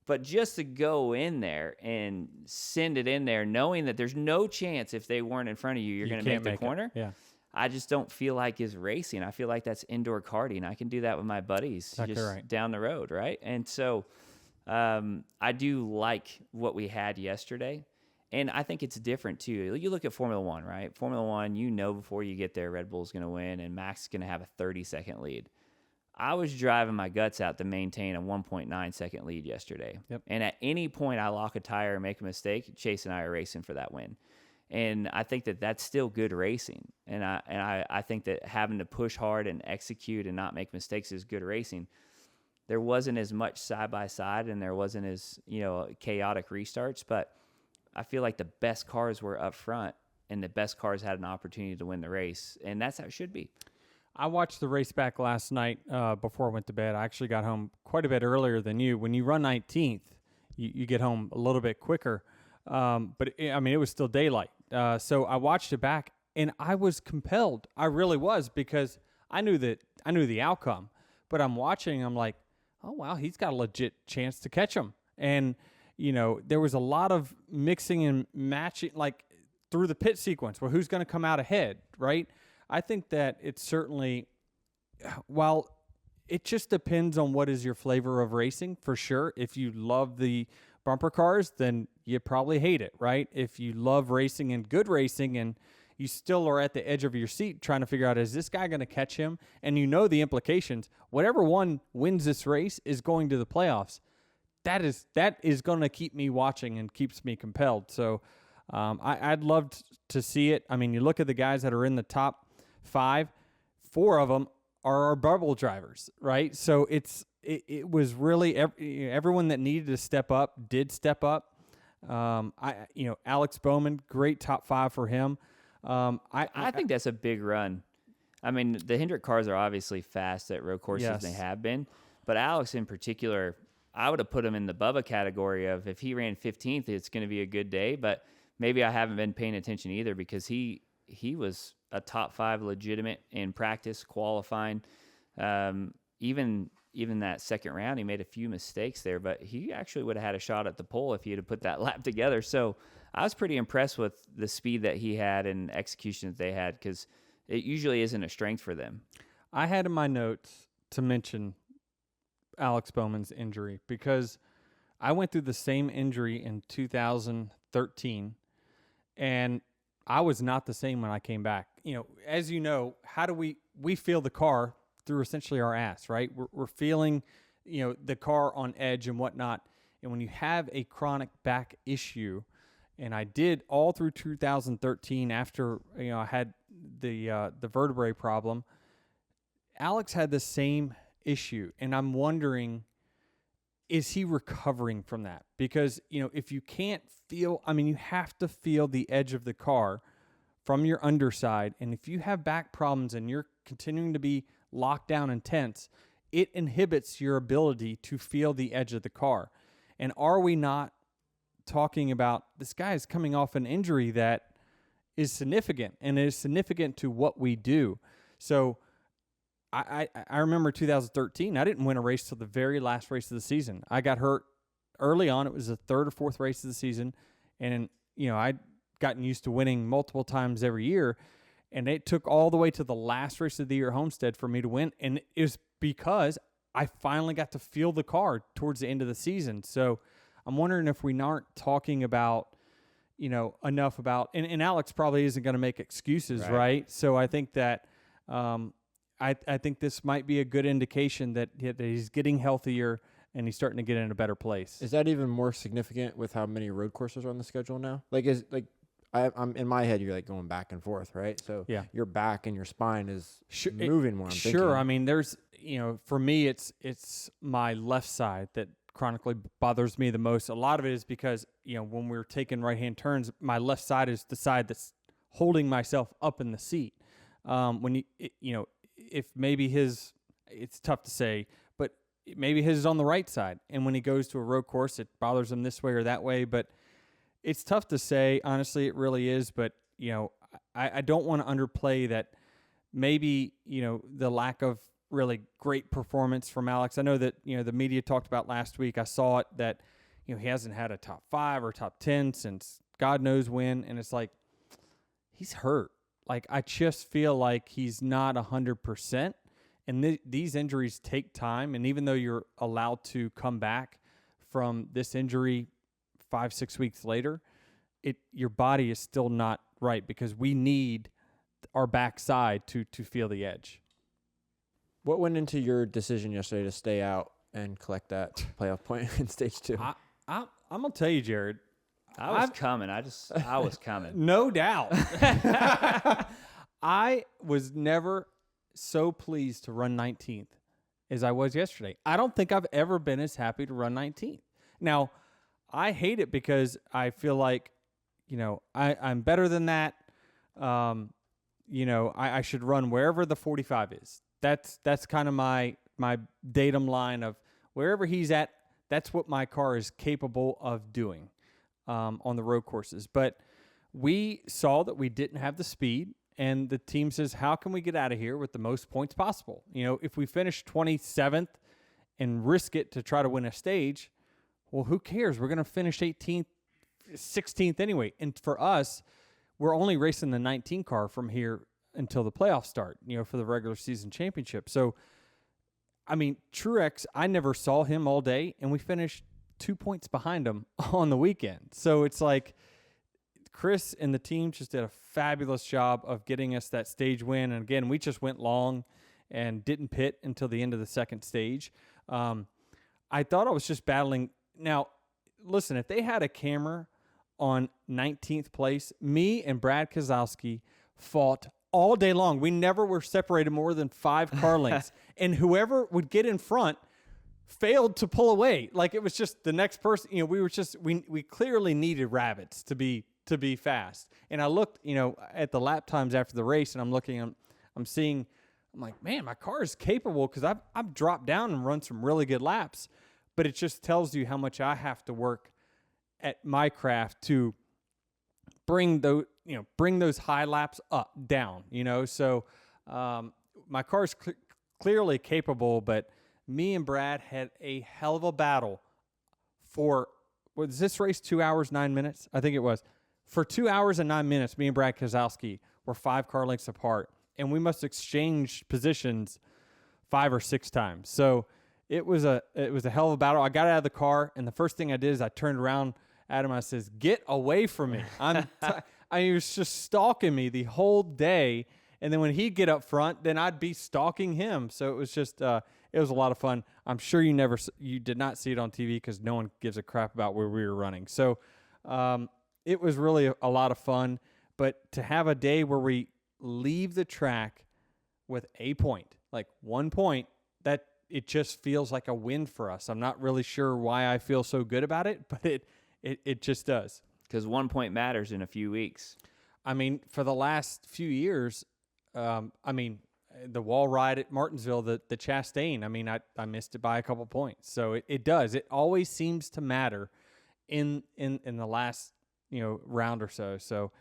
But just to go in there and send it in there, knowing that there's no chance if they weren't in front of you, you're going to make the corner. Yeah. I just don't feel like is racing. I feel like that's indoor karting. I can do that with my buddies just down the road, right? And so I do like what we had yesterday. And I think it's different, too. You look at Formula One, right? Formula One, before you get there, Red Bull's going to win and Max is going to have a 30-second lead. I was driving my guts out to maintain a 1.9-second lead yesterday. Yep. And at any point I lock a tire and make a mistake, Chase and I are racing for that win. And I think that that's still good racing. And I think that having to push hard and execute and not make mistakes is good racing. There wasn't as much side-by-side and there wasn't as, chaotic restarts, but I feel like the best cars were up front and the best cars had an opportunity to win the race. And that's how it should be. I watched the race back last night before I went to bed. I actually got home quite a bit earlier than you. When you run 19th, you get home a little bit quicker. But it was still daylight. So I watched it back, and I was compelled. I really was, because I knew the outcome. But I'm watching. I'm like, oh wow, he's got a legit chance to catch him. And there was a lot of mixing and matching, like through the pit sequence. Well, who's going to come out ahead, right? I think that it's certainly, while it just depends on what is your flavor of racing, for sure. If you love the bumper cars, then you probably hate it, right? If you love racing and good racing and you still are at the edge of your seat trying to figure out, is this guy going to catch him? And the implications, whatever one wins this race is going to the playoffs. That is going to keep me watching and keeps me compelled. So I'd love to see it. I mean, you look at the guys that are in the top 5, 4 of them are our bubble drivers, right? So it was really everyone that needed to step up did step up. Alex Bowman, great top 5 for him. I think that's a big run. I mean, the Hendrick cars are obviously fast at road courses. Yes. They have been, but Alex in particular, I would have put him in the Bubba category of if he ran 15th, it's going to be a good day. But maybe I haven't been paying attention either because he was a top 5 legitimate in practice, qualifying. Even even that second round, he made a few mistakes there, but he actually would have had a shot at the pole if he had put that lap together. So I was pretty impressed with the speed that he had and execution that they had, because it usually isn't a strength for them. I had in my notes to mention Alex Bowman's injury because I went through the same injury in 2013, and I was not the same when I came back. As you know, how do we feel the car through essentially our ass, right? We're feeling, the car on edge and whatnot. And when you have a chronic back issue, and I did all through 2013 after, I had the vertebrae problem, Alex had the same issue. And I'm wondering, is he recovering from that? Because, if you can't feel, you have to feel the edge of the car from your underside. And if you have back problems and you're continuing to be locked down and tense, it inhibits your ability to feel the edge of the car. And are we not talking about this guy is coming off an injury that is significant and is significant to what we do? So I remember 2013, I didn't win a race till the very last race of the season. I got hurt early on. It was the third or fourth race of the season. And, I'd gotten used to winning multiple times every year. And it took all the way to the last race of the year at Homestead for me to win. And it was because I finally got to feel the car towards the end of the season. So I'm wondering if we aren't talking about, enough about, and Alex probably isn't going to make excuses, right? So I think that I think this might be a good indication that he's getting healthier and he's starting to get in a better place. Is that even more significant with how many road courses are on the schedule now? I'm in my head, you're like going back and forth, right? So yeah, your back and your spine is moving more. Sure. I mean, there's, for me, it's my left side that chronically bothers me the most. A lot of it is because, when we're taking right-hand turns, my left side is the side that's holding myself up in the seat. When if maybe it's tough to say, but maybe his is on the right side. And when he goes to a road course, it bothers him this way or that way. But it's tough to say. Honestly, it really is. But, I don't want to underplay that maybe, the lack of really great performance from Alex. I know that, the media talked about last week. I saw it that, he hasn't had a top 5 or top 10 since God knows when. And it's like, he's hurt. Like, I just feel like he's not 100%. And these injuries take time. And even though you're allowed to come back from this injury 5-6 weeks later, your body is still not right because we need our backside to feel the edge. What went into your decision yesterday to stay out and collect that playoff point in stage 2? I'm gonna tell you, Jared. I was coming. No doubt. I was never so pleased to run 19th as I was yesterday. I don't think I've ever been as happy to run 19th. Now, I hate it because I feel like, I'm better than that. I should run wherever the 45 is. That's kind of my datum line of wherever he's at. That's what my car is capable of doing on the road courses. But we saw that we didn't have the speed, and the team says, how can we get out of here with the most points possible? If we finish 27th and risk it to try to win a stage, well, who cares? We're going to finish 18th, 16th anyway. And for us, we're only racing the 19 car from here until the playoffs start, for the regular season championship. So, Truex, I never saw him all day, and we finished 2 points behind him on the weekend. So it's like Chris and the team just did a fabulous job of getting us that stage win. And again, we just went long and didn't pit until the end of the second stage. I thought I was just battling. Now, listen, if they had a camera on 19th place, me and Brad Kozlowski fought all day long. We never were separated more than 5 car lengths. And whoever would get in front failed to pull away. Like, it was just the next person. We clearly needed rabbits to be fast. And I looked, at the lap times after the race, and I'm like, man, my car is capable because I've dropped down and run some really good laps. But it just tells you how much I have to work at my craft to bring those high laps down. So my car is clearly capable, but me and Brad had a hell of a battle for, was this race 2 hours, 9 minutes? I think it was. For 2 hours and 9 minutes, me and Brad Kozlowski were 5 car lengths apart, and we must exchange positions 5 or 6 times. So it was a hell of a battle. I got out of the car, and the first thing I did is I turned around at him. I says, "Get away from me!" He was just stalking me the whole day. And then when he'd get up front, then I'd be stalking him. So it was just it was a lot of fun. I'm sure you did not see it on TV because no one gives a crap about where we were running. So it was really a lot of fun. But to have a day where we leave the track with a point, like 1 point, that it just feels like a win for us. I'm not really sure why I feel so good about it, but it just does. Because 1 point matters in a few weeks. I mean, for the last few years, the wall ride at Martinsville, the Chastain, I missed it by a couple points. So it does. It always seems to matter in the last, round or so. So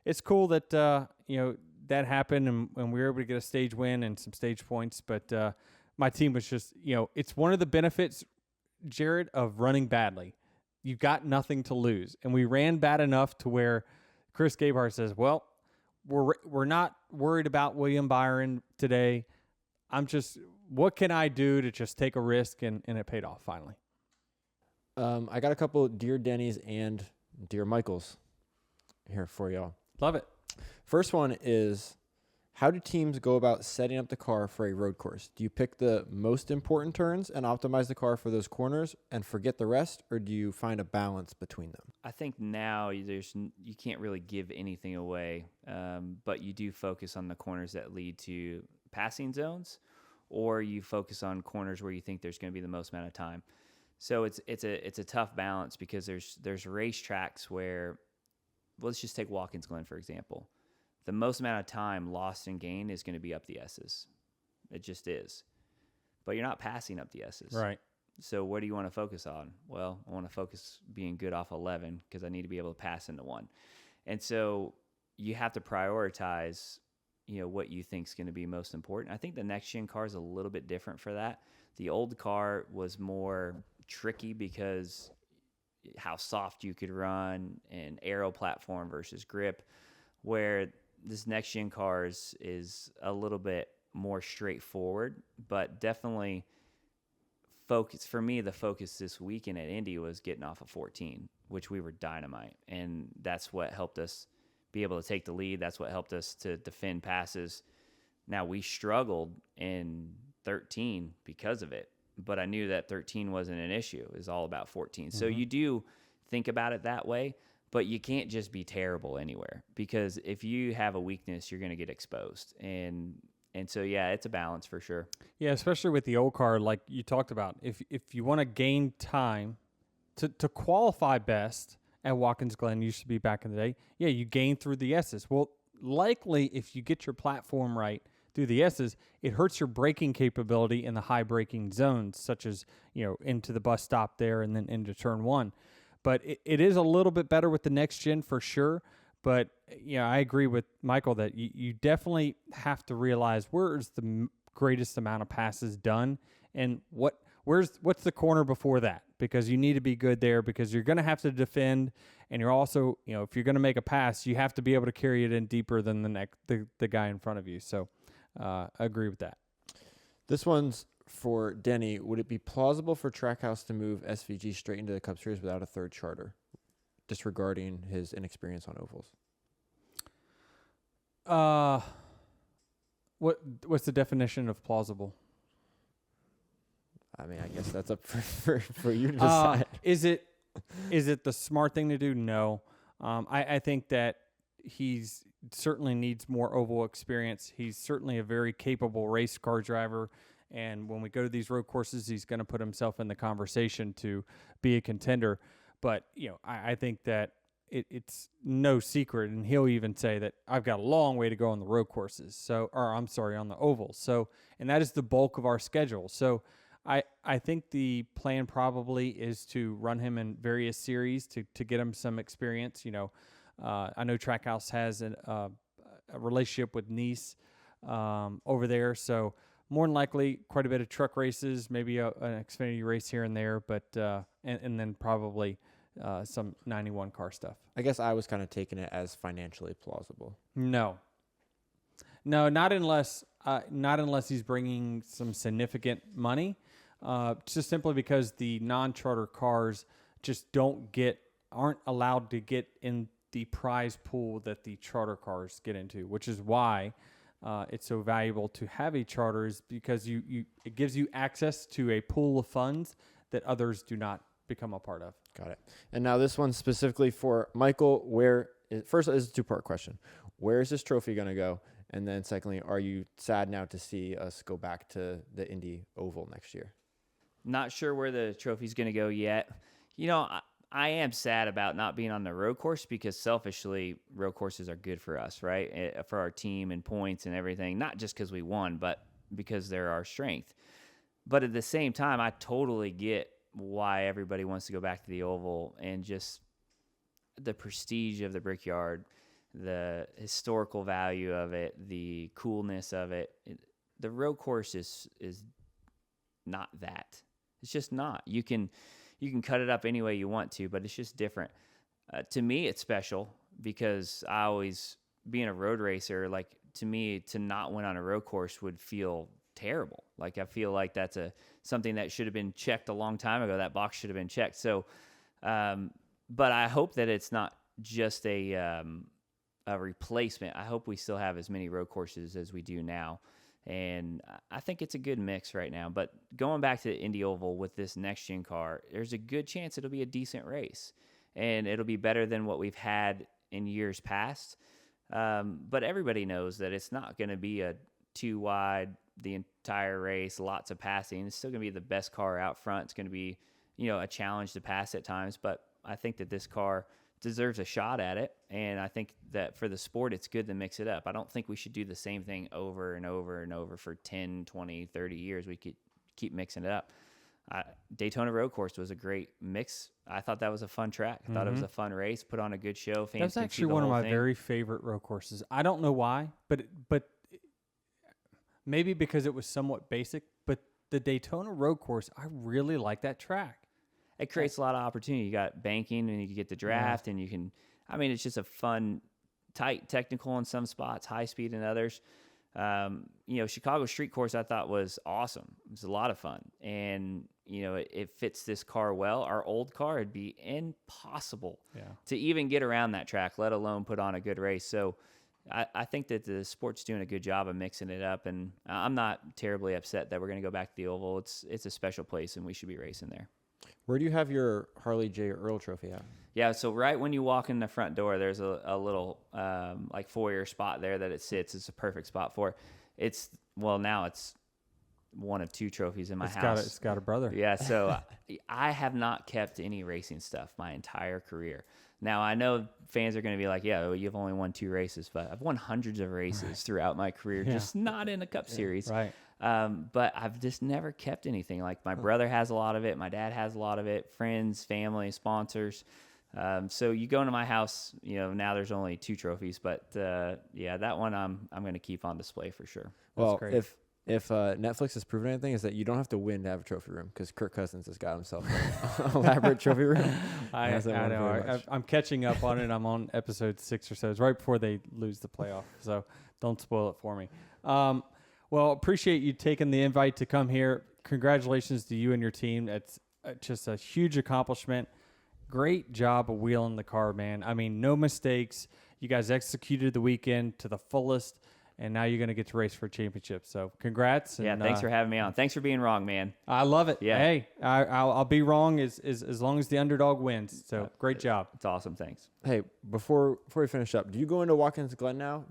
it's cool that, that happened and we were able to get a stage win and some stage points. But my team was just, it's one of the benefits, Jared, of running badly. You've got nothing to lose. And we ran bad enough to where Chris Gabehart says, well, we're not worried about William Byron today. What can I do to just take a risk? And it paid off finally. I got a couple Dear Denny's and Dear Michael's here for y'all. Love it. First one is, how do teams go about setting up the car for a road course? Do you pick the most important turns and optimize the car for those corners and forget the rest, or do you find a balance between them? I think now you can't really give anything away, but you do focus on the corners that lead to passing zones, or you focus on corners where you think there's going to be the most amount of time. So it's a tough balance because there's racetracks where, let's just take Watkins Glen, for example. The most amount of time lost and gained is going to be up the S's. It just is. But you're not passing up the S's. Right. So what do you want to focus on? Well, I want to focus being good off 11 because I need to be able to pass into 1. And so you have to prioritize, what you think is going to be most important. I think the next gen car is a little bit different for that. The old car was more tricky because how soft you could run and aero platform versus grip, where this next gen cars is a little bit more straightforward, but definitely focus for me. The focus this weekend at Indy was getting off of 14, which we were dynamite. And that's what helped us be able to take the lead. That's what helped us to defend passes. Now we struggled in 13 because of it, but I knew that 13 wasn't an issue. It was all about 14. Mm-hmm. So you do think about it that way. But you can't just be terrible anywhere, because if you have a weakness, you're going to get exposed. And so, yeah, it's a balance for sure. Yeah, especially with the old car, like you talked about. If you want to gain time to qualify best at Watkins Glen, used to be back in the day, yeah, you gain through the S's. Well, likely if you get your platform right through the S's, it hurts your braking capability in the high braking zones, such as, into the bus stop there and then into turn 1. But it is a little bit better with the next gen for sure. But, I agree with Michael that you definitely have to realize where's the greatest amount of passes done and what's the corner before that, because you need to be good there, because you're going to have to defend, and you're also, if you're going to make a pass, you have to be able to carry it in deeper than the guy in front of you. So I agree with that. This one's for Denny. Would it be plausible for Trackhouse to move SVG straight into the Cup Series without a third charter, disregarding his inexperience on ovals? What's the definition of plausible? I mean, I guess that's up for you to decide. Is it the smart thing to do? No. I think that he's certainly needs more oval experience. He's certainly a very capable race car driver. And when we go to these road courses, he's going to put himself in the conversation to be a contender. But, I think that it's no secret, and he'll even say that I've got a long way to go on the road courses. On the ovals. So, and that is the bulk of our schedule. So I think the plan probably is to run him in various series to get him some experience. I know Trackhouse has a relationship with Nice over there. So more than likely quite a bit of truck races, maybe an Xfinity race here and there, but and then probably some 91 car stuff. I guess I was kind of taking it as financially plausible. No, not unless he's bringing some significant money. Just simply because the non-charter cars just aren't allowed to get in the prize pool that the charter cars get into, which is why it's so valuable to have a charter, is because it gives you access to a pool of funds that others do not become a part of. Got it. And now this one specifically for Michael, first is a two-part question. Where is this trophy going to go? And then secondly, are you sad now to see us go back to the Indy Oval next year? Not sure where the trophy's going to go yet. I am sad about not being on the road course because selfishly, road courses are good for us, right? For our team and points and everything, not just because we won, but because they're our strength. But at the same time, I totally get why everybody wants to go back to the Oval, and just the prestige of the Brickyard, the historical value of it, the coolness of it. The road course is not that. It's just not. You can cut it up any way you want to, but it's just different. To me, it's special because I always, being a road racer, like, to me, to not win on a road course would feel terrible. Like, I feel like that's something that should have been checked a long time ago. That box should have been checked. So, but I hope that it's not just a replacement. I hope we still have as many road courses as we do now. And I think it's a good mix right now. But going back to the Indy Oval with this next-gen car, there's a good chance it'll be a decent race. And it'll be better than what we've had in years past. But everybody knows that it's not going to be a too wide the entire race, lots of passing. It's still going to be the best car out front. It's going to be, a challenge to pass at times. But I think that this car deserves a shot at it, and I think that for the sport it's good to mix it up. I don't think we should do the same thing over and over and over for 10, 20, 30 years. We could keep mixing it up. Daytona Road Course was a great mix. I thought that was a fun track. I thought it was a fun race, put on a good show. Fans That's actually one of my very favorite road courses. I don't know why, but maybe because it was somewhat basic, but the Daytona Road Course, I really like that track. It creates a lot of opportunity. You got banking, and you can get the draft, and you can. I mean, it's just a fun, tight technical in some spots, high speed in others. Chicago Street Course I thought was awesome. It was a lot of fun, and it fits this car well. Our old car, it'd be impossible to even get around that track, let alone put on a good race. So I think that the sport's doing a good job of mixing it up, and I'm not terribly upset that we're going to go back to the Oval. It's a special place, and we should be racing there. Where do you have your Harley J. Earl trophy at? Yeah, so right when you walk in the front door, there's a little foyer spot there that it sits. It's a perfect spot for it. Now it's one of two trophies in my house. It's got a brother. Yeah, so I have not kept any racing stuff my entire career. Now, I know fans are going to be like, yeah, well, you've only won 2 races, but I've won hundreds of races throughout my career, just not in a Cup Series. Right. But I've just never kept anything. Like, my brother has a lot of it. My dad has a lot of it. Friends, family, sponsors. So you go into my house, now there's only 2 trophies, but that one I'm going to keep on display for sure. Well, if Netflix has proven anything, is that you don't have to win to have a trophy room, because Kirk Cousins has got himself an elaborate trophy room. I know. I'm catching up on it. I'm on episode 6 or so. It's right before they lose the playoff, so don't spoil it for me. Well, appreciate you taking the invite to come here. Congratulations to you and your team. It's just a huge accomplishment. Great job of wheeling the car, man. I mean, no mistakes. You guys executed the weekend to the fullest, and now you're going to get to race for a championship. So congrats. Yeah, thanks for having me on. Thanks for being wrong, man. I love it. Yeah. Hey, I'll be wrong as long as the underdog wins. So great job. It's awesome. Thanks. Hey, before we finish up, do you go into Watkins Glen now?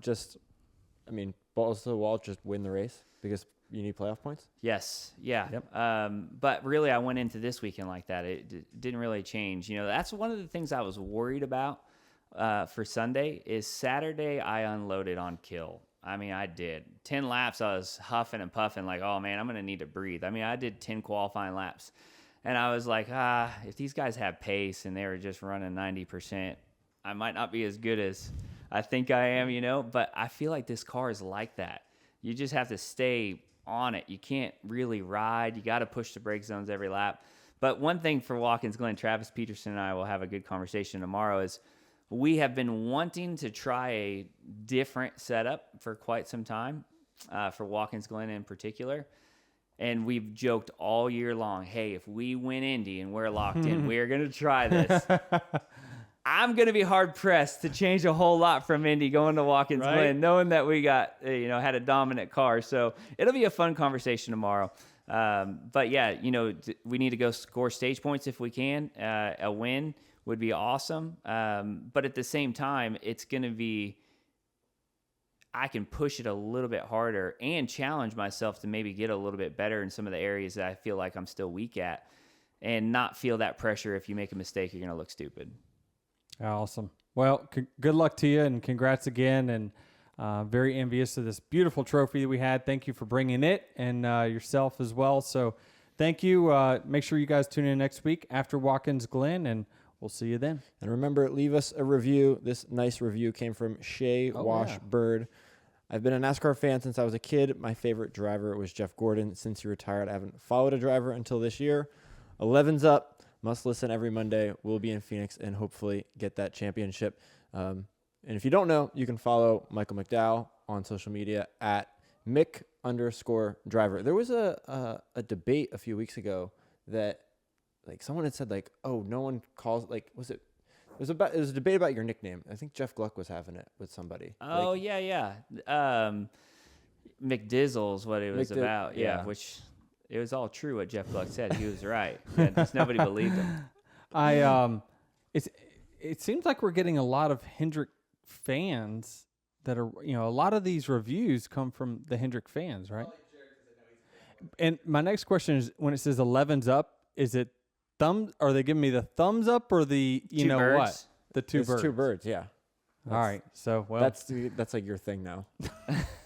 Balls to the wall, just win the race because you need playoff points? Yes. Yeah. Yep. But really, I went into this weekend like that. It didn't really change. That's one of the things I was worried about for Sunday is Saturday I unloaded on kill. I mean, I did. 10 laps, I was huffing and puffing like, oh, man, I'm going to need to breathe. I mean, I did 10 qualifying laps. And I was like, if these guys have pace and they were just running 90%, I might not be as good as I think I am, but I feel like this car is like that. You just have to stay on it. You can't really ride. You got to push the brake zones every lap. But one thing for Watkins Glen, Travis Peterson and I will have a good conversation tomorrow, is we have been wanting to try a different setup for quite some time, for Watkins Glen in particular. And we've joked all year long, hey, if we win Indy and we're locked in, we're going to try this. I'm going to be hard-pressed to change a whole lot from Indy going to Watkins Glen, knowing that we got, had a dominant car. So it'll be a fun conversation tomorrow. But yeah, we need to go score stage points if we can. A win would be awesome. But at the same time, it's going to be, I can push it a little bit harder and challenge myself to maybe get a little bit better in some of the areas that I feel like I'm still weak at, and not feel that pressure. If you make a mistake, you're going to look stupid. Awesome. Well, good luck to you, and congrats again. And very envious of this beautiful trophy that we had. Thank you for bringing it, and yourself as well. So thank you. Make sure you guys tune in next week after Watkins Glen, and we'll see you then. And remember, leave us a review. This nice review came from Shay Washbird. I've been a NASCAR fan since I was a kid. My favorite driver was Jeff Gordon. Since he retired, I haven't followed a driver until this year. 11's up. Must listen every Monday. We'll be in Phoenix and hopefully get that championship. And if you don't know, you can follow Michael McDowell on social media at Mick_driver. There was a debate a few weeks ago that someone had said oh, no one calls it was a debate about your nickname. I think Jeff Gluck was having it with somebody. Oh yeah. McDizzle's what it was about. Yeah, which it was all true what Jeff Gluck said. He was right. Just nobody believed him. It seems like we're getting a lot of Hendrick fans that are, a lot of these reviews come from the Hendrick fans, right? And my next question is, when it says 11's up, is it are they giving me the thumbs up or the, two birds? What? The two birds. Two birds, yeah. All right. So, well. That's like your thing now.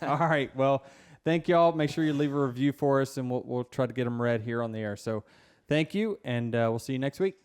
All right. Well, thank y'all. Make sure you leave a review for us, and we'll try to get them read here on the air. So thank you, and we'll see you next week.